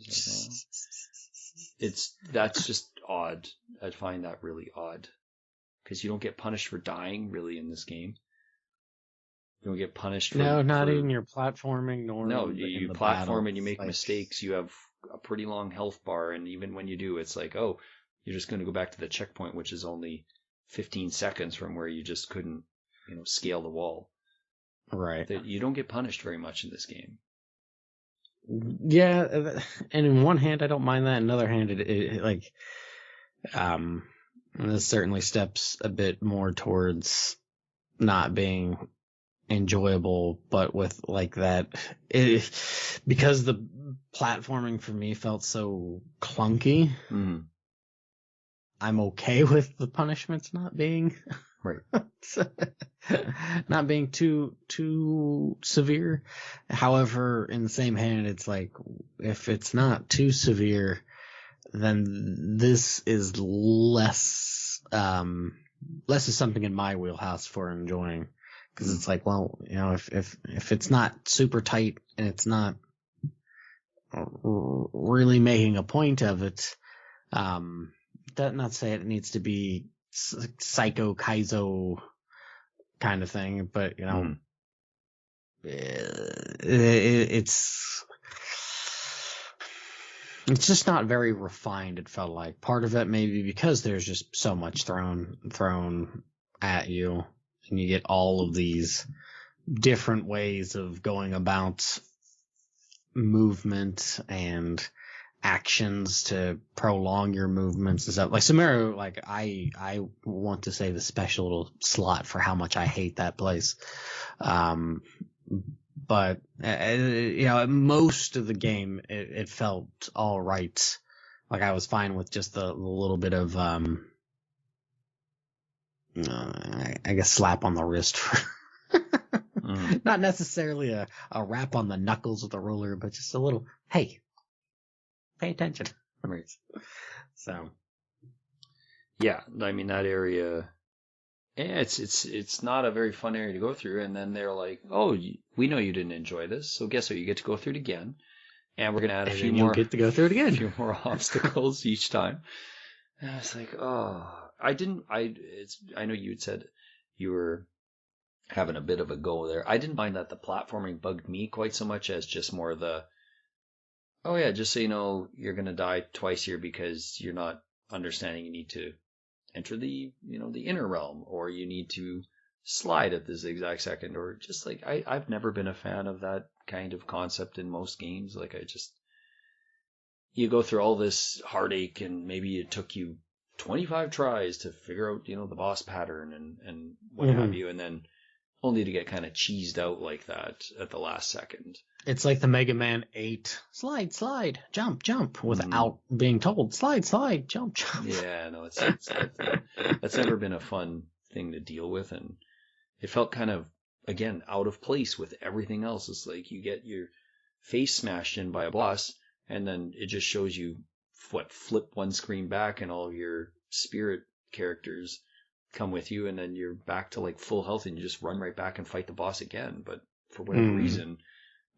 That's just odd. I find that really odd because you don't get punished for dying really in this game. You don't get punished for not in your platforming nor you platform battle. And you make mistakes. You have a pretty long health bar, and even when you do, it's like, oh, you're just going to go back to the checkpoint, which is only 15 seconds from where you just couldn't scale the wall. Right. You don't get punished very much in this game. Yeah, and in one hand I don't mind that. In another hand, this certainly steps a bit more towards not being enjoyable, but with like that, because the platforming for me felt so clunky. Mm. I'm okay with the punishments not being right, not being too severe. However, in the same hand, it's like if it's not too severe, then this is less is something in my wheelhouse for enjoying, because it's like, well, if it's not super tight and it's not really making a point of it, not say it needs to be Psycho Kaizo kind of thing, but it's just not very refined. It felt like part of it maybe because there's just so much thrown at you, and you get all of these different ways of going about movement and actions to prolong your movements and stuff. Like Sumeru, like I want to say the special little slot for how much I hate that place. But most of the game it felt all right. Like I was fine with just the little bit of I guess slap on the wrist for not necessarily a rap on the knuckles of the ruler, but just a little, hey, pay attention. So, yeah, I mean that area, it's not a very fun area to go through. And then they're like, "Oh, we know you didn't enjoy this, so guess what? You get to go through it again, and we're gonna add a few more. Get to go through it again. A few more obstacles each time." And I was like, "Oh, I didn't. I know you had said you were having a bit of a go there. I didn't mind that the platforming bugged me quite so much as just more the." Oh yeah, just so you know, you're gonna die twice here because you're not understanding. You need to enter the inner realm, or you need to slide at this exact second, or just like I've never been a fan of that kind of concept in most games. Like you go through all this heartache, and maybe it took you 25 tries to figure out the boss pattern and what have you, and then only to get kind of cheesed out like that at the last second. It's like the Mega Man 8 slide, jump without being told slide, jump. Yeah, no, that's never been a fun thing to deal with, and it felt kind of, again, out of place with everything else. It's like you get your face smashed in by a boss, and then it just shows you flip one screen back, and all of your spirit characters come with you, and then you're back to like full health, and you just run right back and fight the boss again. But for whatever reason,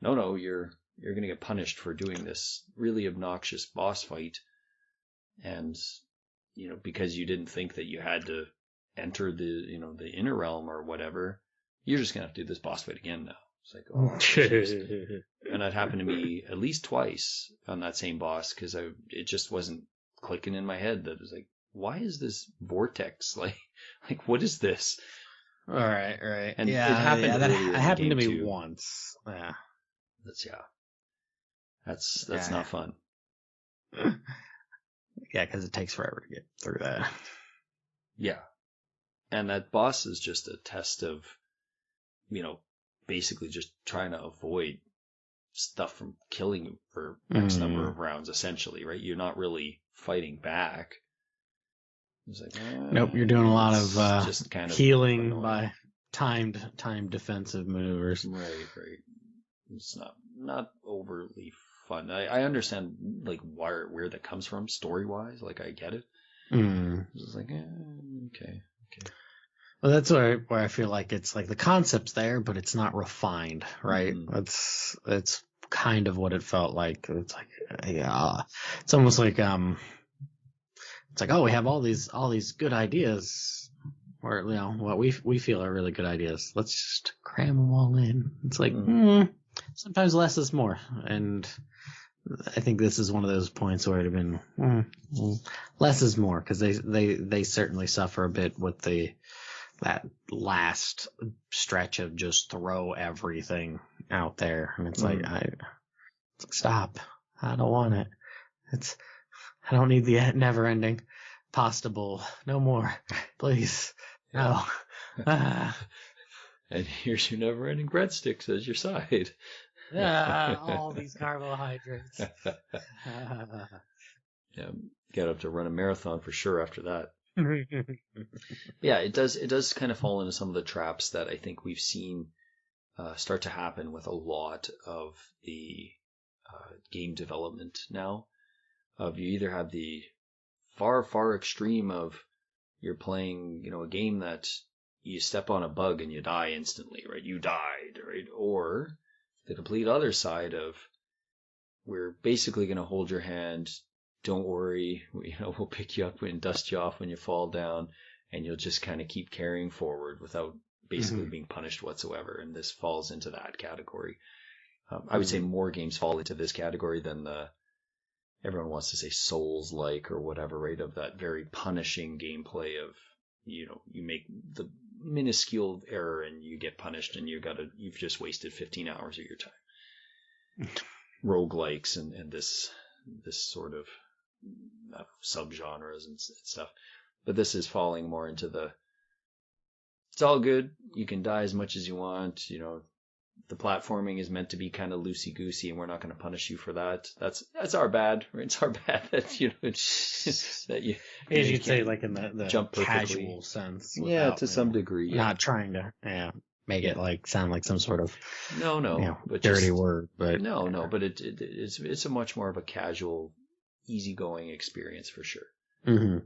no, you're going to get punished for doing this really obnoxious boss fight, and because you didn't think that you had to enter the inner realm or whatever, you're just going to have to do this boss fight again now. It's like, oh, geez. And that happened to me at least twice on that same boss, because it just wasn't clicking in my head. That was like, why is this vortex like what is this? All right. And yeah, it happened. That happened to me too. once. Yeah, that's not fun. Yeah, because it takes forever to get through that. Yeah, and that boss is just a test of, basically just trying to avoid stuff from killing you for X number of rounds, essentially, right? You're not really fighting back. It's like, nope, you're doing a lot of just kind of healing by timed defensive maneuvers. Right. It's not overly fun. I understand like where that comes from story wise. Like I get it. It's like okay. Well, that's where I feel like it's like the concept's there, but it's not refined, right? It's kind of what it felt like. It's like, it's almost like it's like, oh, we have all these good ideas, or what we feel are really good ideas. Let's just cram them all in. It's like sometimes less is more, and I think this is one of those points where it'd have been less is more, because they certainly suffer a bit with that last stretch of just throw everything out there, and it's like stop. I don't want it. I don't need the never ending postable. No more, please. No. And here's your never ending breadsticks as your side. All these carbohydrates. Yeah, get up to run a marathon for sure after that. Yeah, it does kind of fall into some of the traps that I think we've seen start to happen with a lot of the game development now. You either have the far extreme of you're playing, a game that you step on a bug and you die instantly, right? You died, right? Or the complete other side of we're basically going to hold your hand. Don't worry, we'll pick you up and dust you off when you fall down, and you'll just kind of keep carrying forward without basically being punished whatsoever. And this falls into that category. I would say more games fall into this category than everyone wants to say Souls-like or whatever, right? Of that very punishing gameplay of, you make the minuscule error and you get punished, and you've just wasted 15 hours of your time. Roguelikes and this sort of subgenres and stuff. But this is falling more into it's all good. You can die as much as you want. The platforming is meant to be kind of loosey-goosey, and we're not going to punish you for that. That's our bad. Right? It's our bad that that you. As you'd say, like in the jump casual sense. Without, to some degree. Yeah. Not trying to make it sound like some sort of but dirty word. But but it's a much more of a casual, easygoing experience for sure. Mm-hmm.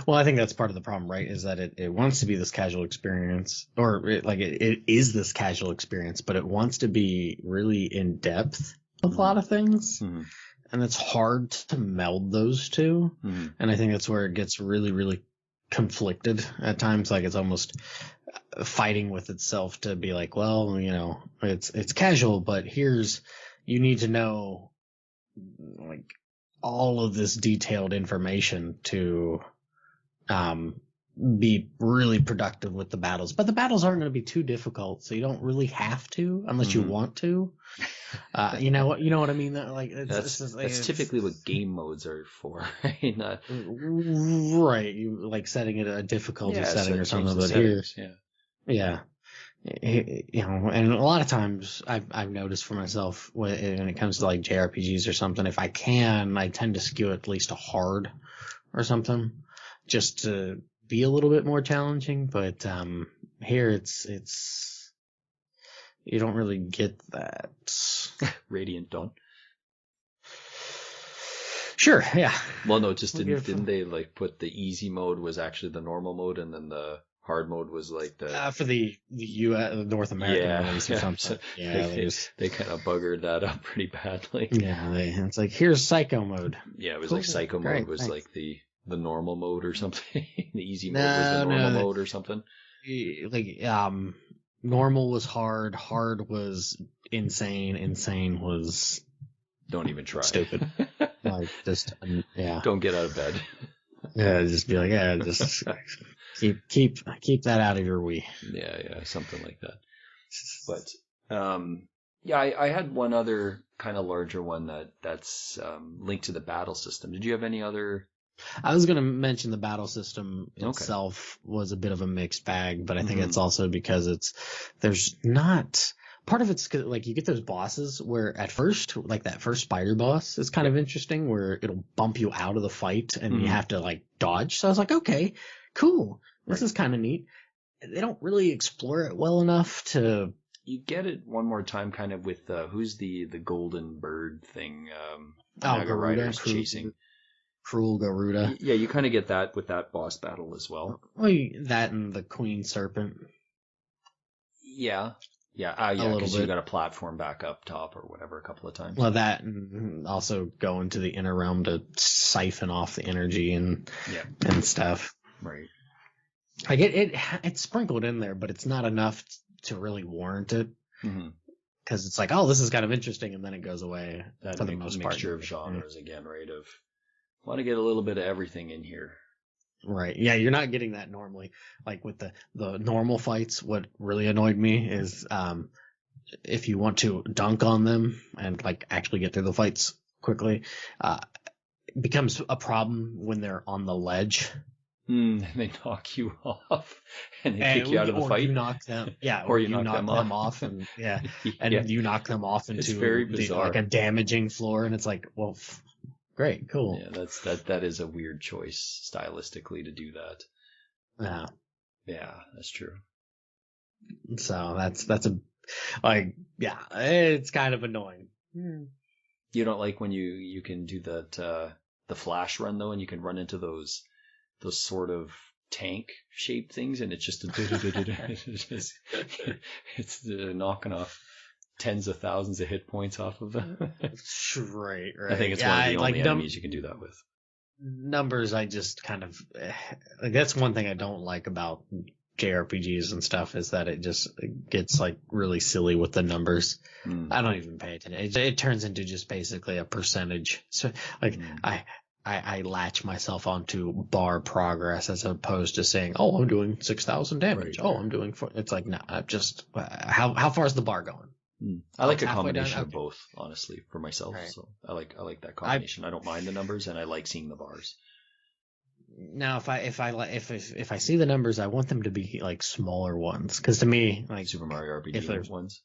Well, I think that's part of the problem, right? Is that it wants to be this casual experience, or it is this casual experience, but it wants to be really in depth with a lot of things, and it's hard to meld those two. And I think that's where it gets really, really conflicted at times. Like it's almost fighting with itself to be like, well, it's casual, but you need to know like all of this detailed information to be really productive with the battles. But the battles aren't going to be too difficult, so you don't really have to unless you want to. You know what I mean? That's typically what game modes are for, right? Right. You like setting it a difficulty setting or something, but here's and a lot of times I've noticed for myself when it comes to like JRPGs or something, if I tend to skew at least to hard or something, just to be a little bit more challenging. But here it's you don't really get that. Radiant Dawn. Sure, yeah. Well, no, just didn't they like put the easy mode was actually the normal mode, and then the hard mode was like the for the US, North American release or something. So, yeah, they kind of buggered that up pretty badly. Yeah, it's like here's psycho mode. Yeah, it was like psycho mode was thanks. like the normal mode or something. The easy mode was the normal mode or something. Like normal was hard, hard was insane, insane was don't even try. Stupid. Like just yeah. Don't get out of bed. Yeah, just be like, yeah, just keep that out of your Wii. Yeah, something like that. But yeah, I had one other kind of larger one that's linked to the battle system. Did you have any other? I was going to mention the battle system itself was a bit of a mixed bag, but I think it's also because there's not. Part of it's like you get those bosses where at first, like that first spider boss is kind of interesting where it'll bump you out of the fight and you have to like dodge. So I was like, okay, cool. This is kind of neat. They don't really explore it well enough to. You get it one more time kind of with who's the golden bird thing. Garuda, chasing. Cruel Garuda. Yeah, you kind of get that with that boss battle as well. Well, that and the Queen Serpent. Yeah. Yeah, because you got a platform back up top or wwhatever a couple of times. Well, that and also go into the inner realm to siphon off the energy and stuff. Right. Like it's sprinkled in there, but it's not enough to really warrant it. Because it's like, oh, this is kind of interesting, and then it goes away for the most part. Mixture of genres again, right? Of want to get a little bit of everything in here. Right. Yeah, you're not getting that normally. Like with the normal fights, what really annoyed me is if you want to dunk on them and like actually get through the fights quickly, it becomes a problem when they're on the ledge. They knock you off and they kick you out of the fight. You knock them, or you knock them off, and you knock them off into very bizarre. Like a damaging floor, and it's like, well. Great, cool. Yeah, that is a weird choice stylistically to do that. Yeah, that's true. So that's it's kind of annoying. You don't like when you can do that the flash run though, and you can run into those sort of tank shaped things, and it's just it's knocking off tens of thousands of hit points off of them. Right. I think it's one of the only enemies you can do that with. Numbers, I just kind of like that's one thing I don't like about JRPGs and stuff is that it gets like really silly with the numbers. I don't even pay attention. It turns into just basically a percentage. So like I latch myself onto bar progress as opposed to saying, oh, I'm doing 6,000 damage. Right. Oh, I'm doing 4. It's like, no, just how far is the bar going? I like a combination of both, honestly, for myself. Right. So I like that combination. I don't mind the numbers, and I like seeing the bars. Now, if I see the numbers, I want them to be like smaller ones, because to me, like Super Mario RPG ones.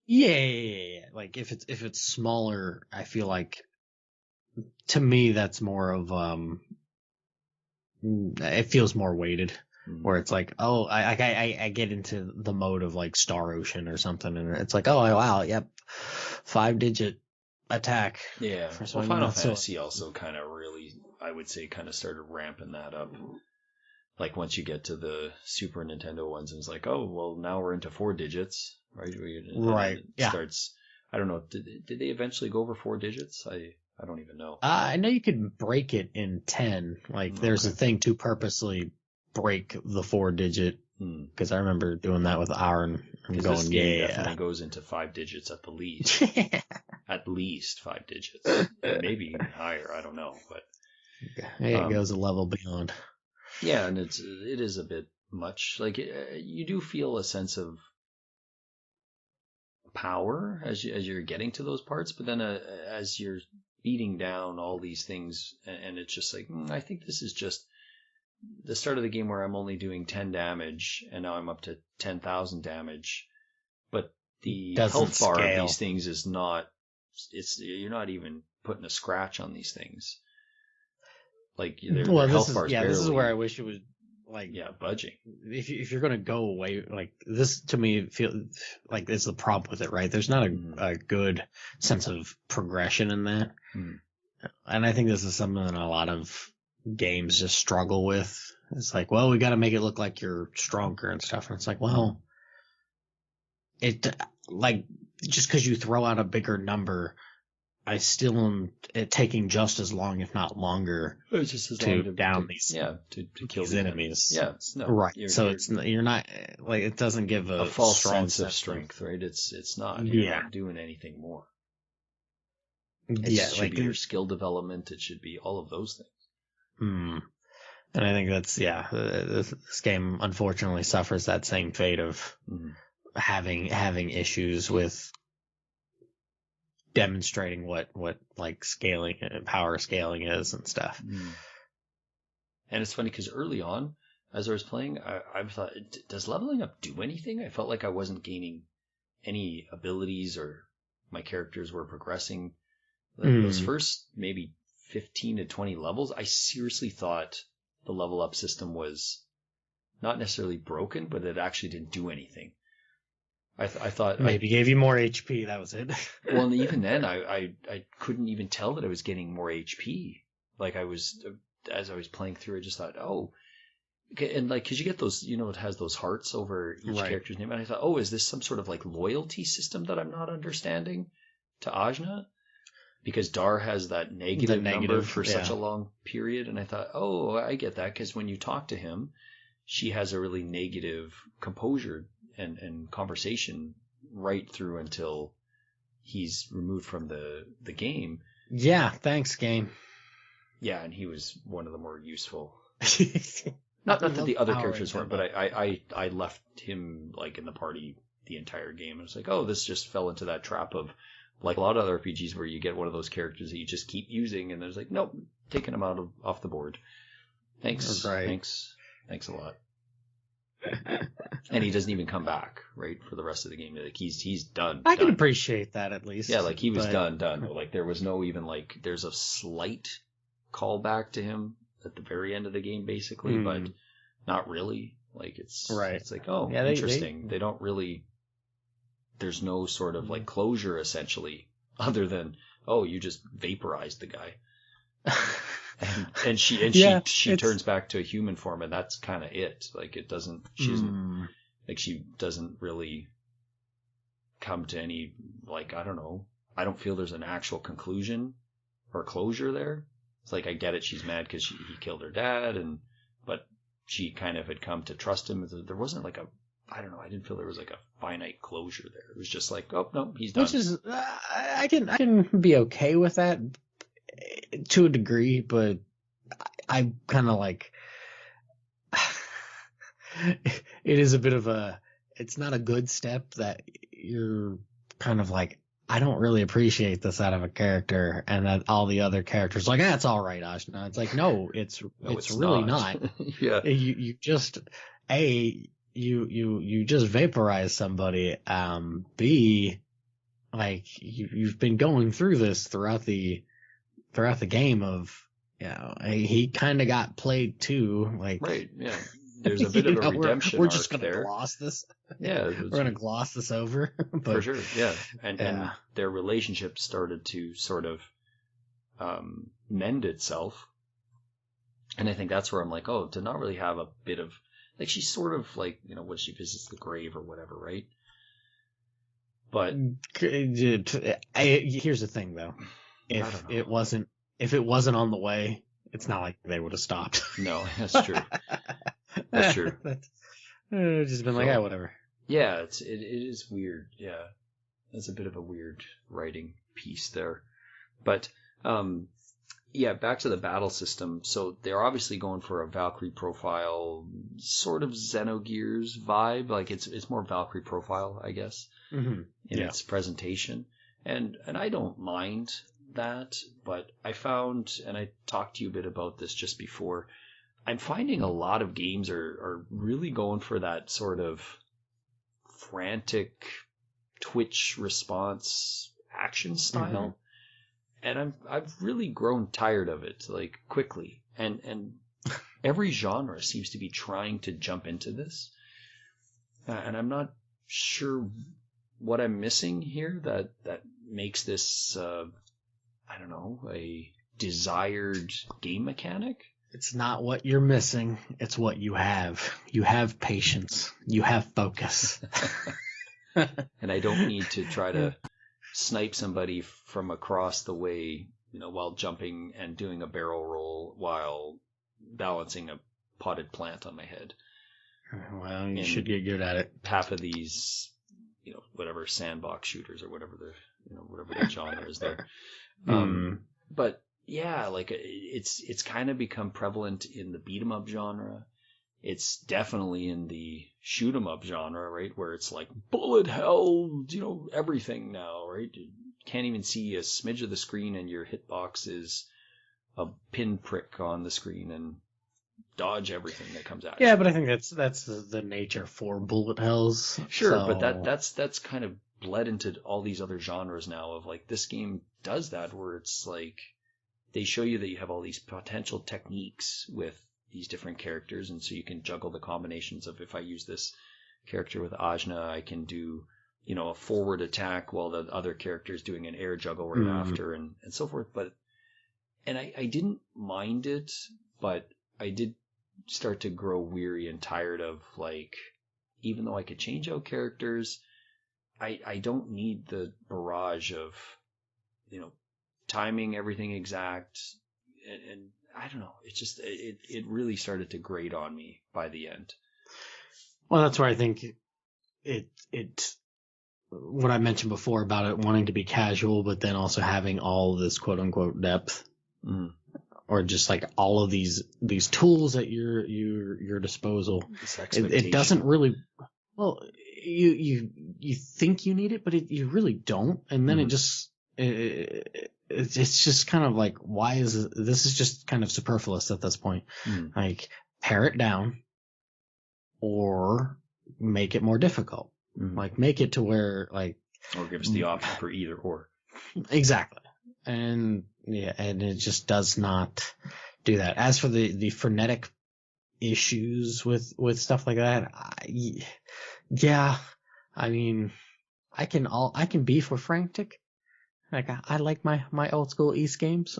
Yeah. Like if it's smaller, I feel like to me that's more of it feels more weighted. Where it's like, oh, I get into the mode of like Star Ocean or something, and it's like, oh wow, yep, 5-digit attack. Yeah. Well, Final Fantasy also kind of really, I would say, kind of started ramping that up. Like once you get to the Super Nintendo ones, and it's like, oh, well, now we're into 4 digits, right? Right. It starts. I don't know. Did they eventually go over 4 digits? I don't even know. I know you could break it in 10. Like there's a thing to purposely break the 4-digit, because I remember doing that with Aaron and going, this game definitely goes into 5 digits at the least. At least 5 digits, maybe even higher. I don't know, but it goes a level beyond. Yeah, and it is a bit much. Like you do feel a sense of power as you're getting to those parts, but then as you're beating down all these things, and it's just like I think this is just the start of the game where I'm only doing 10 damage, and now I'm up to 10,000 damage. But the health bar of these things is not. You're not even putting a scratch on these things. Like their health bars. This is where I wish it was like budging. If you're gonna go away, like this to me feel like is the problem with it, right? There's not a good sense of progression in that. and I think this is something that a lot of games just struggle with. It's like, well, we got to make it look like you're stronger and stuff. And it's like, well, like, just because you throw out a bigger number, I still am taking just as long, if not longer, to down these to kill these enemies. Yeah, no, right. You're not like, it doesn't give a false sense of strength, right? It's not. You're not doing anything more. It should be your skill development. It should be all of those things. And I think that's this game unfortunately suffers that same fate of having issues with demonstrating what like scaling and power scaling is and stuff. And it's funny because early on, as I was playing, I thought, does leveling up do anything? I felt like I wasn't gaining any abilities, or my characters were progressing. Those first maybe 15 to 20 levels, I seriously thought the level up system was not necessarily broken, but it actually didn't do anything. I thought maybe gave you more HP. That was it. Well, and even then, I couldn't even tell that I was getting more HP. Like, I was, as I was playing through, I just thought, oh, okay, and like, cause you get those, it has those hearts over each character's name, and I thought, oh, is this some sort of like loyalty system that I'm not understanding to Ajna? Because Dar has that negative number for such a long period, and I thought, oh, I get that, because when you talk to him, she has a really negative composure and conversation right through until he's removed from the game. Yeah, thanks, game. Yeah, and he was one of the more useful. not that the other characters weren't, but I left him like in the party the entire game. I was like, oh, this just fell into that trap of, like a lot of other RPGs where you get one of those characters that you just keep using, and there's like, nope, taking him off the board. Thanks, thanks a lot. And he doesn't even come back, right, for the rest of the game. Like, he's done. I can appreciate that, at least. Yeah, like, he was done. Like, there was no even, like, there's a slight callback to him at the very end of the game, basically, but not really. Like, it's like, oh, interesting. They don't really, there's no sort of, like, closure, essentially, other than, oh, you just vaporized the guy. And she turns back to a human form, and that's kind of it. Like, it doesn't, she doesn't really come to any, like, I don't know. I don't feel there's an actual conclusion or closure there. It's like, I get it. She's mad because he killed her dad, but she kind of had come to trust him. There wasn't like I don't know. I didn't feel there was like a finite closure there. It was just like, oh no, he's done. Which is, I can be okay with that to a degree, but I kind of like, it is a bit of it's not a good step that you're kind of like, I don't really appreciate this out of a character, and that all the other characters are like, that's all right, Ajna. It's like, no, it's really not. Yeah. You just, you just vaporize somebody. B, like, you've been going through this throughout the game of, he kind of got played too. Like, right, yeah. There's a bit of a redemption we're just arc gonna there. gloss this. Yeah, we're gonna gloss this over. But, for sure, yeah. And their relationship started to sort of mend itself. And I think that's where I'm like, oh, to not really have a bit of, like, she's sort of like, when she visits the grave or whatever, right? But here's the thing, though. If it wasn't on the way, it's not like they would have stopped. No, that's true. That's true. It's just been like, whatever. Yeah, it is weird. Yeah, it's a bit of a weird writing piece there. But back to the battle system. So they're obviously going for a Valkyrie profile, sort of Xenogears vibe. Like, it's more Valkyrie profile, I guess, in its presentation. And I don't mind that, but I found, and I talked to you a bit about this just before, I'm finding a lot of games are really going for that sort of frantic twitch response action style. And I've really grown tired of it, like, quickly. And every genre seems to be trying to jump into this. And I'm not sure what I'm missing here that makes this, I don't know, a desired game mechanic. It's not what you're missing. It's what you have. You have patience. You have focus. And I don't need to try to snipe somebody from across the way, while jumping and doing a barrel roll while balancing a potted plant on my head. Well, you should get good at it. Half of these, whatever sandbox shooters or whatever the genre is there. But yeah, like it's kind of become prevalent in the beat 'em up genre. It's definitely in the shoot 'em up genre, right? Where it's like bullet hell, everything now, right? You can't even see a smidge of the screen, and your hitbox is a pinprick on the screen, and dodge everything that comes at you. Yeah, but I think that's the nature for bullet hells. Sure, so... but that's kind of bled into all these other genres now of like this game does that, where it's like they show you that you have all these potential techniques with these different characters, and so you can juggle the combinations of, if I use this character with Ajna, I can do a forward attack while the other character is doing an air juggle right after, and so forth. And I didn't mind it, but I did start to grow weary and tired of, like, even though I could change out characters, I don't need the barrage of timing everything exact, and I don't know. It's just it really started to grate on me by the end. Well, that's where I think it what I mentioned before about it wanting to be casual, but then also having all this quote unquote depth, or just like all of these tools at your disposal. It doesn't really. Well, you think you need it, but you really don't, and then it's just kind of like, why is this is just kind of superfluous at this point. Like, pare it down or make it more difficult. Like, make it to where, like, or give us the option for either or. Exactly. And yeah, and it just does not do that. As for the frenetic issues with stuff like that, yeah, I mean, I can be for frantic. Like, I like my old school East games.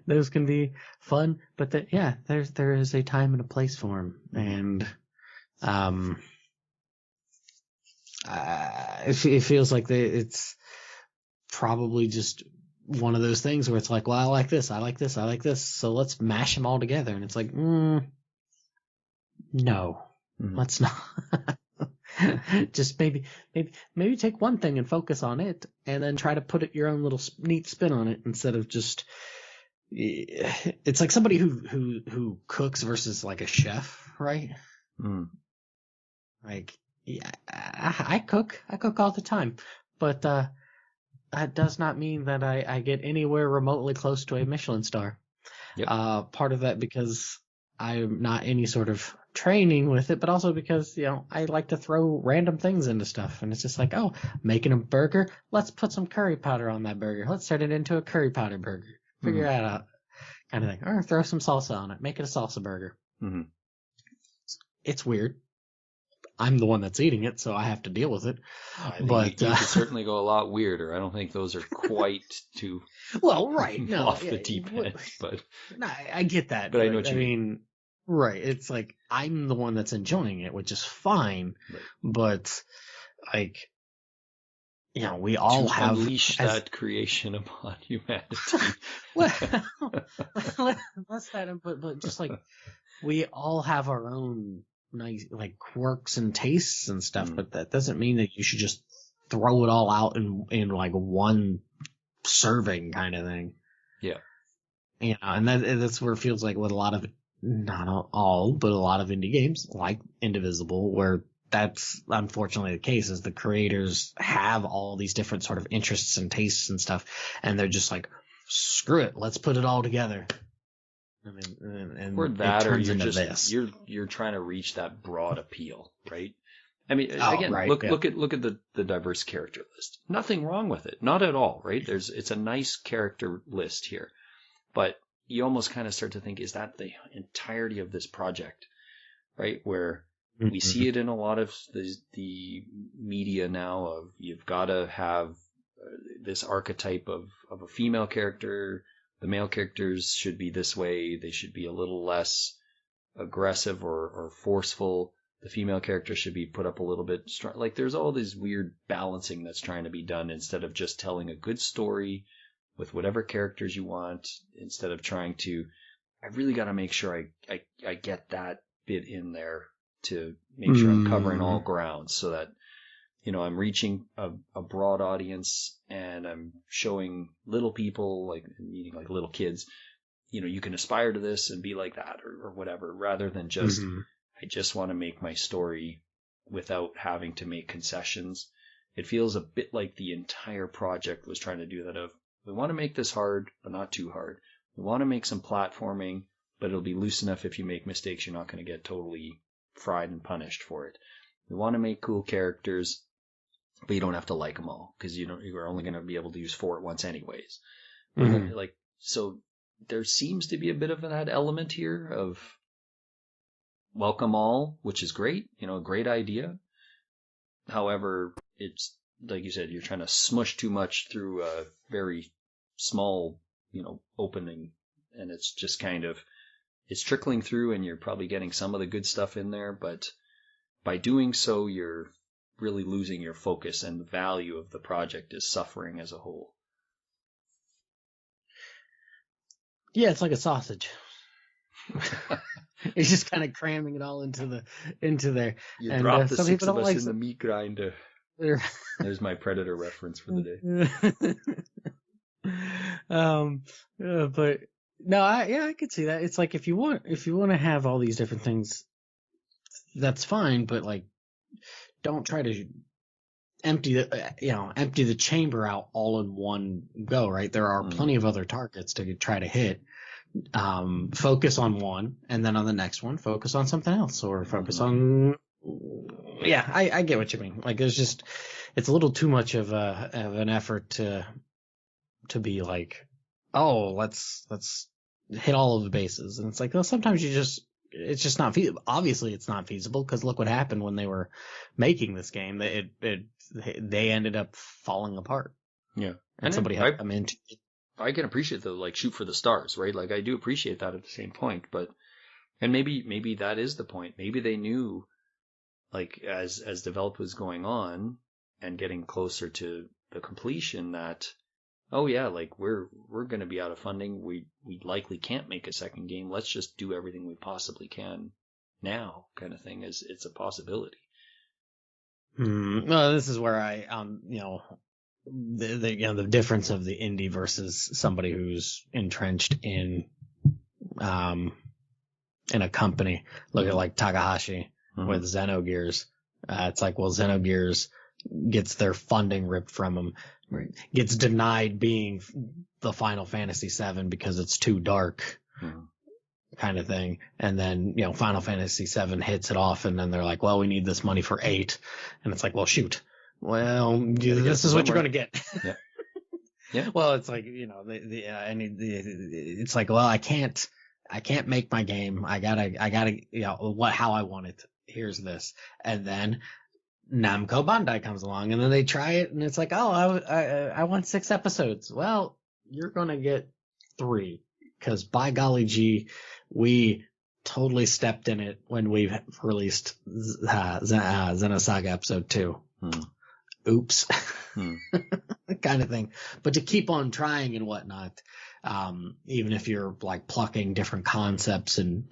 Those can be fun, but there is a time and a place for them, and it feels like it's probably just one of those things where it's like, well, I like this, so let's mash them all together, and it's like, no, let's not. Just maybe take one thing and focus on it, and then try to put your own little neat spin on it, instead of just. It's like somebody who cooks versus like a chef, right? Like, yeah, I cook all the time, but that does not mean that I get anywhere remotely close to a Michelin star. Yep. Part of that because I'm not any sort of training with it, but also because, I like to throw random things into stuff, and it's just like, oh, making a burger, let's put some curry powder on that burger. Let's turn it into a curry powder burger. Figure that out, kind of thing. Or throw some salsa on it. Make it a salsa burger. It's weird. I'm the one that's eating it, so I have to deal with it. But you could certainly go a lot weirder. I don't think those are quite too well, right, no, off the deep end. But no, I get that. But I know what you mean. Right. It's like, I'm the one that's enjoying it, which is fine. Right. But, like, we all have unleash that creation upon humanity. Less that, but just like, we all have our own nice, like, quirks and tastes and stuff, but that doesn't mean that you should just throw it all out in like one serving kind of thing. Yeah. And that's where it feels like with a lot of, not all, but a lot of indie games like Indivisible, where that's unfortunately the case, is the creators have all these different sort of interests and tastes and stuff, and they're just like, screw it, let's put it all together. I mean, and or that, or you're trying to reach that broad appeal, right? I mean, again, right, look at the diverse character list. Nothing wrong with it, not at all, right? It's a nice character list here, but you almost kind of start to think, is that the entirety of this project, right? Where we see it in a lot of the media now of, you've got to have this archetype of a female character the male characters should be this way. They should be a little less aggressive or forceful. The female character should be put up a little bit strong. Like there's all this weird balancing that's trying to be done instead of just telling a good story with whatever characters you want, instead of trying to, I really got to make sure I get that bit in there to make sure I'm covering all grounds so that, you know, I'm reaching a broad audience and I'm showing little people, like meaning like little kids, you know, you can aspire to this and be like that or whatever, rather than just, I just want to make my story without having to make concessions. It feels a bit like the entire project was trying to do that of, we want to make this hard, but not too hard. We want to make some platforming, but it'll be loose enough if you make mistakes, you're not going to get totally fried and punished for it. We want to make cool characters, but you don't have to like them all because you're only going to be able to use 4 at once anyways. Like, so there seems to be a bit of that element here of welcome all, which is great, you know, a great idea. However, it's like you said, you're trying to smush too much through a very small, you know, opening, and it's just kind of, it's trickling through and you're probably getting some of the good stuff in there, but by doing so, you're really losing your focus and the value of the project is suffering as a whole. Yeah, it's like a sausage. It's just kind of cramming it all into there. You drop the 6 of us in the meat grinder. There's my Predator reference for the day. But no, I could see that. It's like if you want to have all these different things, that's fine. But like, don't try to empty the chamber out all in one go. Right? There are plenty of other targets to try to hit. Focus on one, and then on the next one, focus on something else, or focus on. Yeah, I get what you mean. Like, it's a little too much of an effort to be like, oh, let's hit all of the bases, and it's like, well, sometimes it's just not feasible. Obviously, it's not feasible because look what happened when they were making this game. They ended up falling apart. Yeah, and somebody had to come in. I can appreciate the like shoot for the stars, right? Like I do appreciate that at the same point, but and maybe that is the point. Maybe they knew, like as development was going on and getting closer to the completion, that oh yeah, like we're going to be out of funding. We likely can't make a second game. Let's just do everything we possibly can now, kind of thing. It's a possibility. Well, this is where I the difference of the indie versus somebody who's entrenched in a company. Look at like Takahashi with Xenogears. It's like, well, Xenogears gets their funding ripped from them, gets denied being the Final Fantasy VII because it's too dark, kind of thing. And then, Final Fantasy VII hits it off, and then they're like, well, we need this money for 8. And it's like, well, shoot. Well, this is what you're going to get. Yeah. Yeah. Well, it's like, it's like, well, I can't make my game. I gotta, how I want it. Here's this. And then Namco Bandai comes along, and then they try it, and it's like, oh, I want 6 episodes. Well, you're going to get 3, because by golly gee, we totally stepped in it when we released Xenosaga Episode 2. Oops. Kind of thing. But to keep on trying and whatnot, even if you're like plucking different concepts and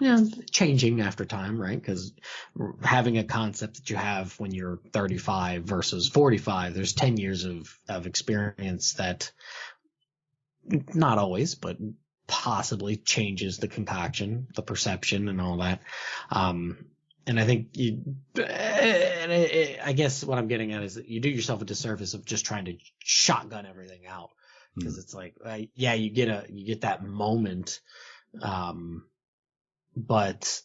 changing after time, right? Because having a concept that you have when you're 35 versus 45, there's 10 years of experience that not always, but possibly changes the concoction, the perception, and all that. And I think I guess what I'm getting at is that you do yourself a disservice of just trying to shotgun everything out, because it's like, you get that moment, but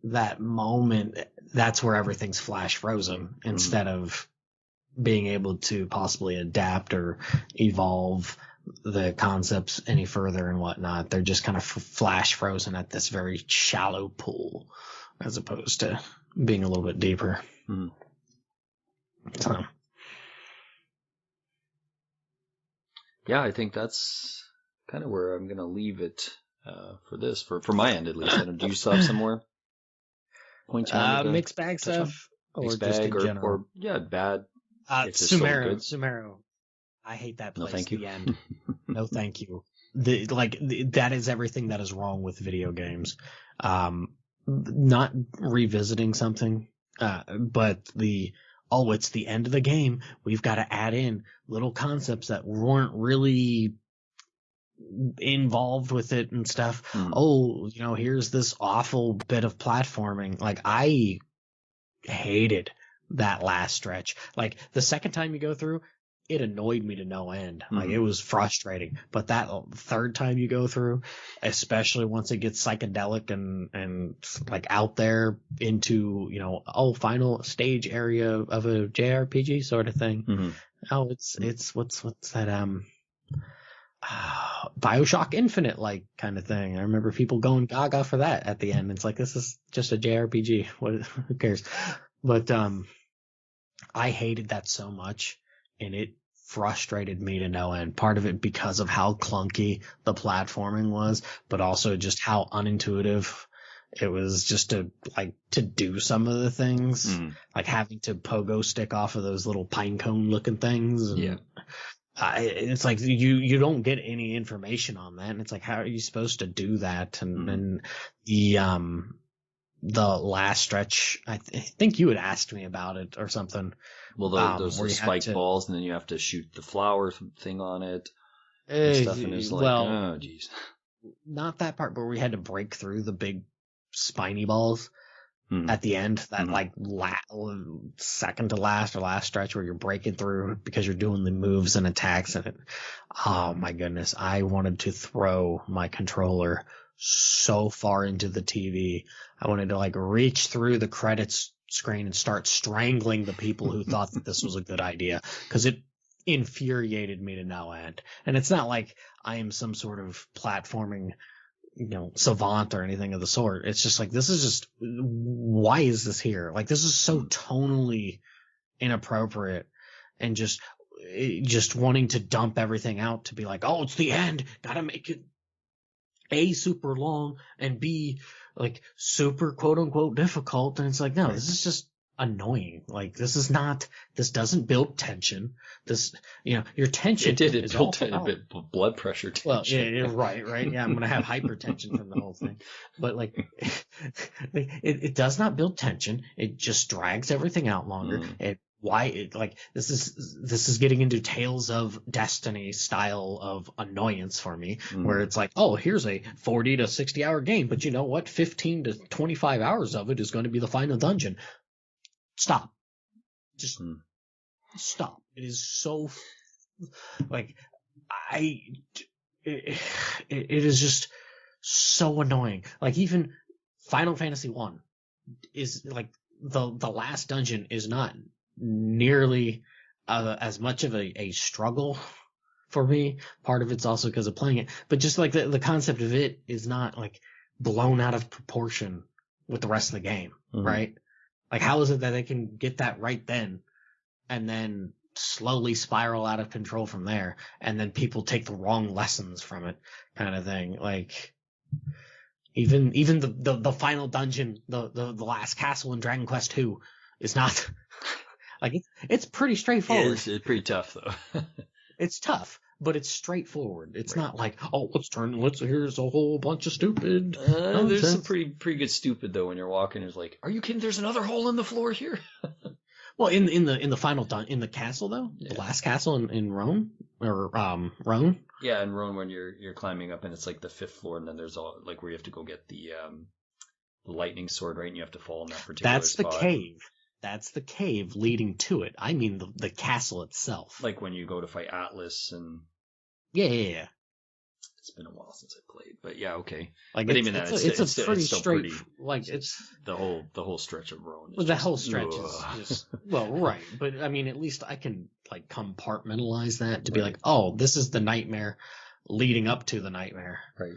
that moment, that's where everything's flash frozen instead of being able to possibly adapt or evolve the concepts any further and whatnot. They're just kind of flash frozen at this very shallow pool, as opposed to being a little bit deeper. So. Yeah, I think that's kind of where I'm gonna leave it for this, for my end at least. Do you still have some more points you wanted to mixed bag touch on? stuff, or Mixed just bag, in general? or yeah, bad. If there's sold goods. Sumeru. I hate that place. No, thank you. The end. No, thank you. That is everything that is wrong with video games. Not revisiting something, but it's the end of the game. We've got to add in little concepts that weren't really involved with it and stuff. Oh, here's this awful bit of platforming. Like, I hated that last stretch. Like, the second time you go through, it annoyed me to no end. Like, it was frustrating. But that third time you go through, especially once it gets psychedelic and like out there into, final stage area of a JRPG sort of thing. Oh, it's what's that, BioShock Infinite like kind of thing. I remember people going gaga for that at the end. It's like, this is just a JRPG. Who cares? But I hated that so much, and it frustrated me to no end. Part of it because of how clunky the platforming was, but also just how unintuitive it was just to do some of the things, like having to pogo stick off of those little pine cone looking things. And, it's like you don't get any information on that, and it's like, how are you supposed to do that? And the last stretch, I think you had asked me about it or something. Well, those spike balls, and then you have to shoot the flower thing on it and stuff, and it's like, oh, geez. Not that part, but we had to break through the big spiny balls at the end. That second to last or last stretch where you're breaking through because you're doing the moves and attacks, and oh my goodness, I wanted to throw my controller so far into the TV. I wanted to reach through the credits screen and start strangling the people who thought that this was a good idea, because it infuriated me to no end. And it's not like I am some sort of platforming savant or anything of the sort. It's just like, this is just, why is this here? Like, this is so tonally inappropriate, and just wanting to dump everything out to be like, oh, it's the end, gotta make it A, super long, and B, super quote unquote difficult. And it's like, no, this is just annoying. Like, this doesn't build tension. Your tension. It built a bit of blood pressure tension. Well, yeah, right. Yeah, I'm going to have hypertension from the whole thing. But it does not build tension. It just drags everything out longer. This is getting into Tales of Destiny style of annoyance for me, where it's like, oh, here's a 40 to 60 hour game, but you know what? 15 to 25 hours of it is going to be the final dungeon. Stop. Just stop. It is so it is just so annoying. Like, even Final Fantasy 1 is the last dungeon is not nearly as much of a struggle for me. Part of it's also because of playing it, but just the concept of it is not blown out of proportion with the rest of the game, right? Like, how is it that they can get that right then and then slowly spiral out of control from there, and then people take the wrong lessons from it, kind of thing? Like, even the final dungeon, the last castle in Dragon Quest II is not it's pretty straightforward. It's pretty tough though. It's tough, but it's straightforward. It's not like, oh, here's a whole bunch of stupid. There's some pretty good stupid though when you're walking. It's like, are you kidding? There's another hole in the floor here. Well, in the final in the castle though, the last castle in Rome or Rome. Yeah, in Rome when you're climbing up and it's like the 5th floor, and then there's all where you have to go get the lightning sword, right? And you have to fall in that particular That's spot. the cave. That's the cave leading to it. I mean the castle itself. Like when you go to fight Atlas and... Yeah. It's been a while since I played, but yeah, okay. But even that, it's pretty straight. It's the whole stretch of Rome. The whole stretch is well, right. But I mean, at least I can compartmentalize that to be like, oh, this is the nightmare leading up to the nightmare. Right.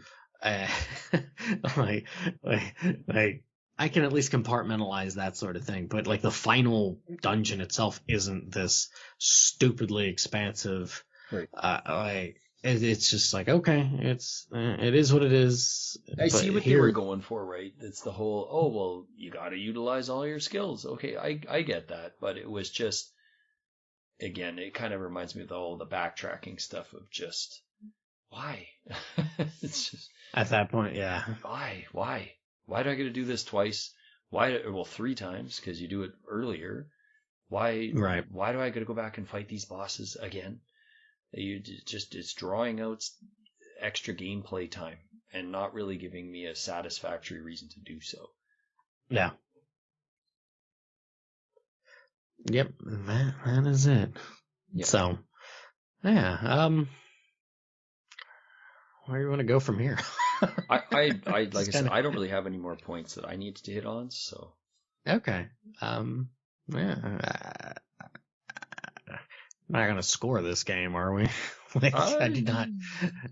I can at least compartmentalize that sort of thing. But the final dungeon itself isn't this stupidly expansive. Right. it's just like, okay, it is what it is. I see what they were going for, right? It's the whole, oh, well, you got to utilize all your skills. Okay, I get that. But it was just, again, it kind of reminds me of the backtracking stuff of just, why? It's just. At that point, yeah. Why? Why do I get to do this twice? Why? Well, 3 times because you do it earlier. Why? Right. Why do I got to go back and fight these bosses again? It's drawing out extra gameplay time and not really giving me a satisfactory reason to do so. Yeah. Yep, that is it. Yep. So, yeah. Where do you want to go from here? I like I said, I don't really have any more points that I need to hit on. So. Okay. Yeah. Not gonna score this game, are we? I did not.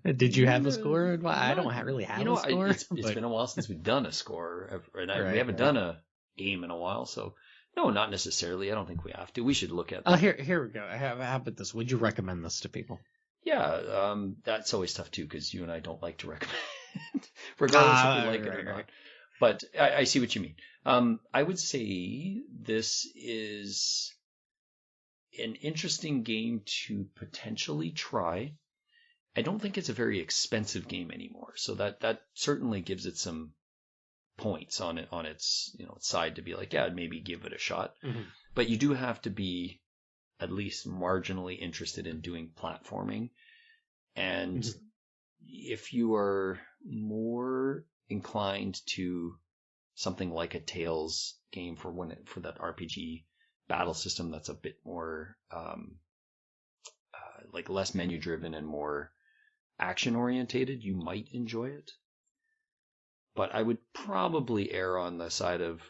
Did you have a score? I don't really have a score. It's been a while since we've done a score, and we haven't done a game in a while. So, no, not necessarily. I don't think we have to. We should look at that. Here we go. How about this? Would you recommend this to people? Yeah, that's always tough too because you and I don't like to recommend, regardless if we like it or not. But I see what you mean. I would say this is an interesting game to potentially try. I don't think it's a very expensive game anymore, so that certainly gives it some points on its side to be like, yeah, maybe give it a shot. Mm-hmm. But you do have to be at least marginally interested in doing platforming. And if you are more inclined to something like a Tales game for that RPG battle system that's a bit more like less menu driven and more action orientated, you might enjoy it. But I would probably err on the side of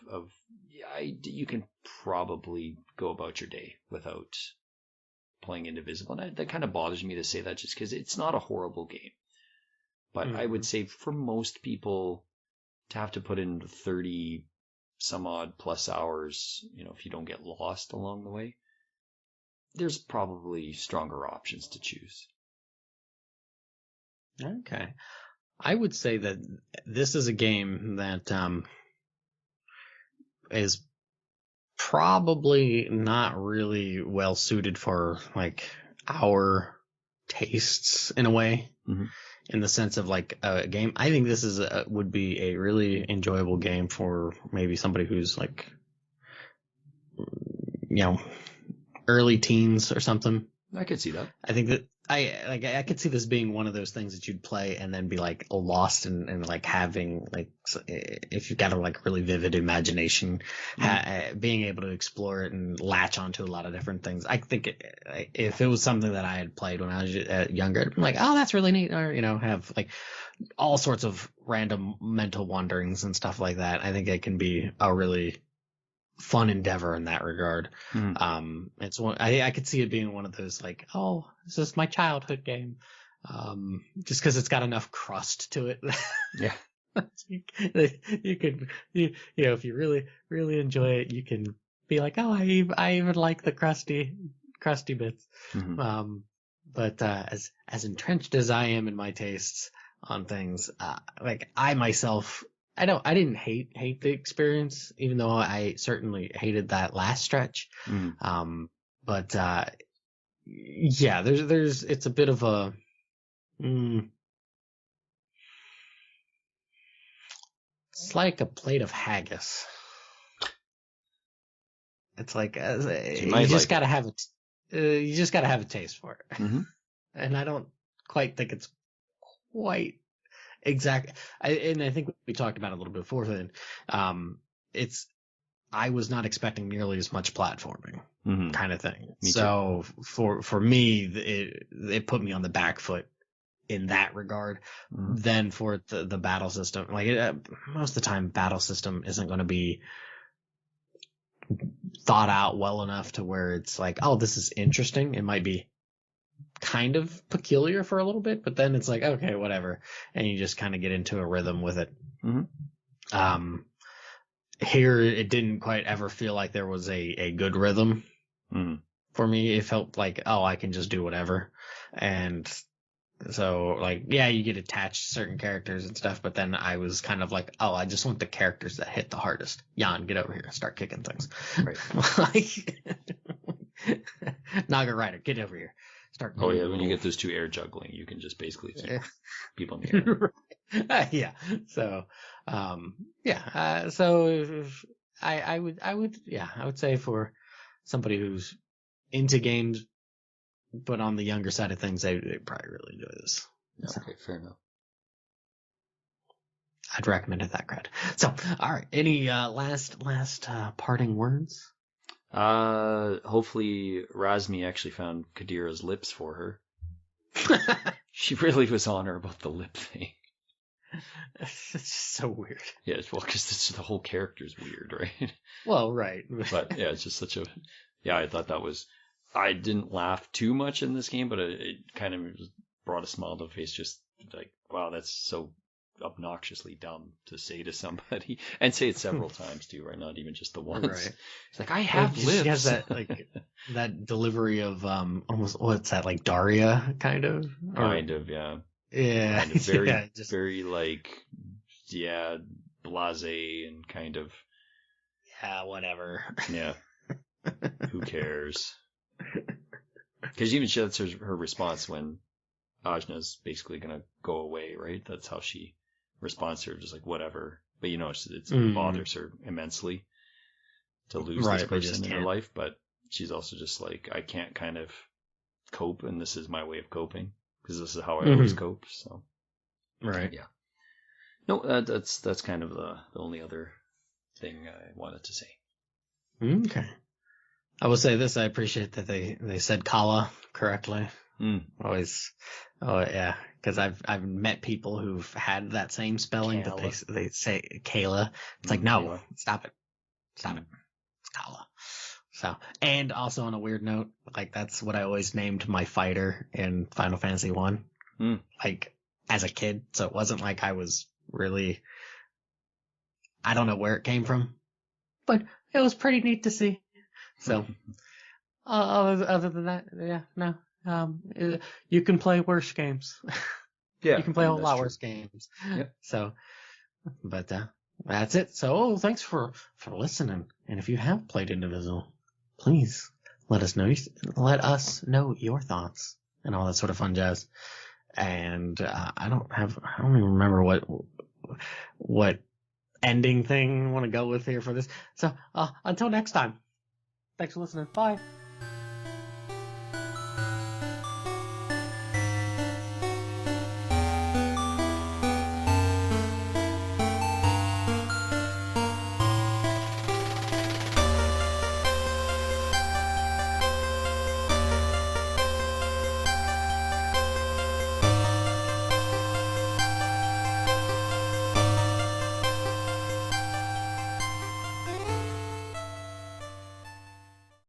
you can probably go about your day without playing Indivisible. And that kind of bothers me to say that just because it's not a horrible game. But I would say for most people to have to put in 30 some odd plus hours, if you don't get lost along the way, there's probably stronger options to choose. Okay. I would say that this is a game that is probably not really well suited for like our tastes in a way, in the sense of like a game. I think this would be a really enjoyable game for maybe somebody who's like, early teens or something. I could see that. I think that I could see this being one of those things that you'd play and then be like lost and like having like, if you've got a like really vivid imagination, being able to explore it and latch onto a lot of different things. I think if it was something that I had played when I was younger, I'd be like, oh, that's really neat, or have like all sorts of random mental wanderings and stuff like that. I think it can be a really fun endeavor in that regard. It's one I could see it being one of those like, oh, this is my childhood game, just because it's got enough crust to it. Yeah. you could if you really enjoy it, you can be like, oh, I even like the crusty bits. But as entrenched as I am in my tastes on things, like I myself, I didn't hate the experience, even though I certainly hated that last stretch. But yeah, it's a bit of a it's like a plate of haggis. It's like you just gotta have it. You just gotta have a taste for it. And I don't quite think it's quite exact. And I think we talked about it a little bit before then. I was not expecting nearly as much platforming kind of thing. So for me, it put me on the back foot in that regard. Then for the battle system, like most of the time, battle system isn't going to be thought out well enough to where it's like, oh, this is interesting. It might be kind of peculiar for a little bit, but then it's like, okay, whatever. And you just kind of get into a rhythm with it. Here, it didn't quite ever feel like there was a good rhythm. For me. It felt like, oh, I can just do whatever. And So, like, yeah, you get attached to certain characters and stuff, but then I was kind of like, oh, I just want the characters that hit the hardest. Jan, get over here, start kicking things. Right. Like, Naga Rider, get over here, start. Oh yeah, when you get those two air juggling, you can just basically keep people in the air. Yeah. So, so I would say for somebody who's into games, but on the younger side of things, they probably really enjoy this. Okay, fair enough. I'd recommend it that crowd. So, all right. Any last parting words? Hopefully Razmi actually found Kadira's lips for her. She really was on her about the lip thing. It's just so weird. Yeah, well, because the whole character's weird, right? Well, right. But yeah, it's just such a. Yeah, I thought that was. I didn't laugh too much in this game, but it kind of brought a smile to the face. Just like, wow, that's so obnoxiously dumb to say to somebody, and say it several times too, right? Not even just the once. Right. It's like, I have lips. She has that that delivery of almost, what's that, like Daria kind of? Kind of, yeah. Yeah. Kind of very, very like, yeah, blasé and kind of. Yeah, whatever. Yeah. Who cares? Because even that's her response when Ajna's basically going to go away, right? That's how she responds to her, just like, whatever. But it bothers her immensely to lose this person in her life. But she's also just like, I can't kind of cope, and this is my way of coping, because this is how I always cope. So, right. Yeah. No, that's kind of the only other thing I wanted to say. Okay. I will say this: I appreciate that they said Kala correctly. Always, yeah, because I've met people who've had that same spelling, but they say Kayla. It's like, no, stop it, it's Kala. So, and also on a weird note, like that's what I always named my fighter in Final Fantasy 1, like as a kid. So it wasn't like I was really, I don't know where it came from, but it was pretty neat to see. So, other than that, yeah, no. You can play worse games. Yeah, you can play a whole lot worse games. Yep. So, but that's it. So, thanks for listening. And if you have played Indivisible, please let us know. Let us know your thoughts and all that sort of fun jazz. And I don't even remember what ending thing I want to go with here for this. So, until next time. Thanks for listening. Bye.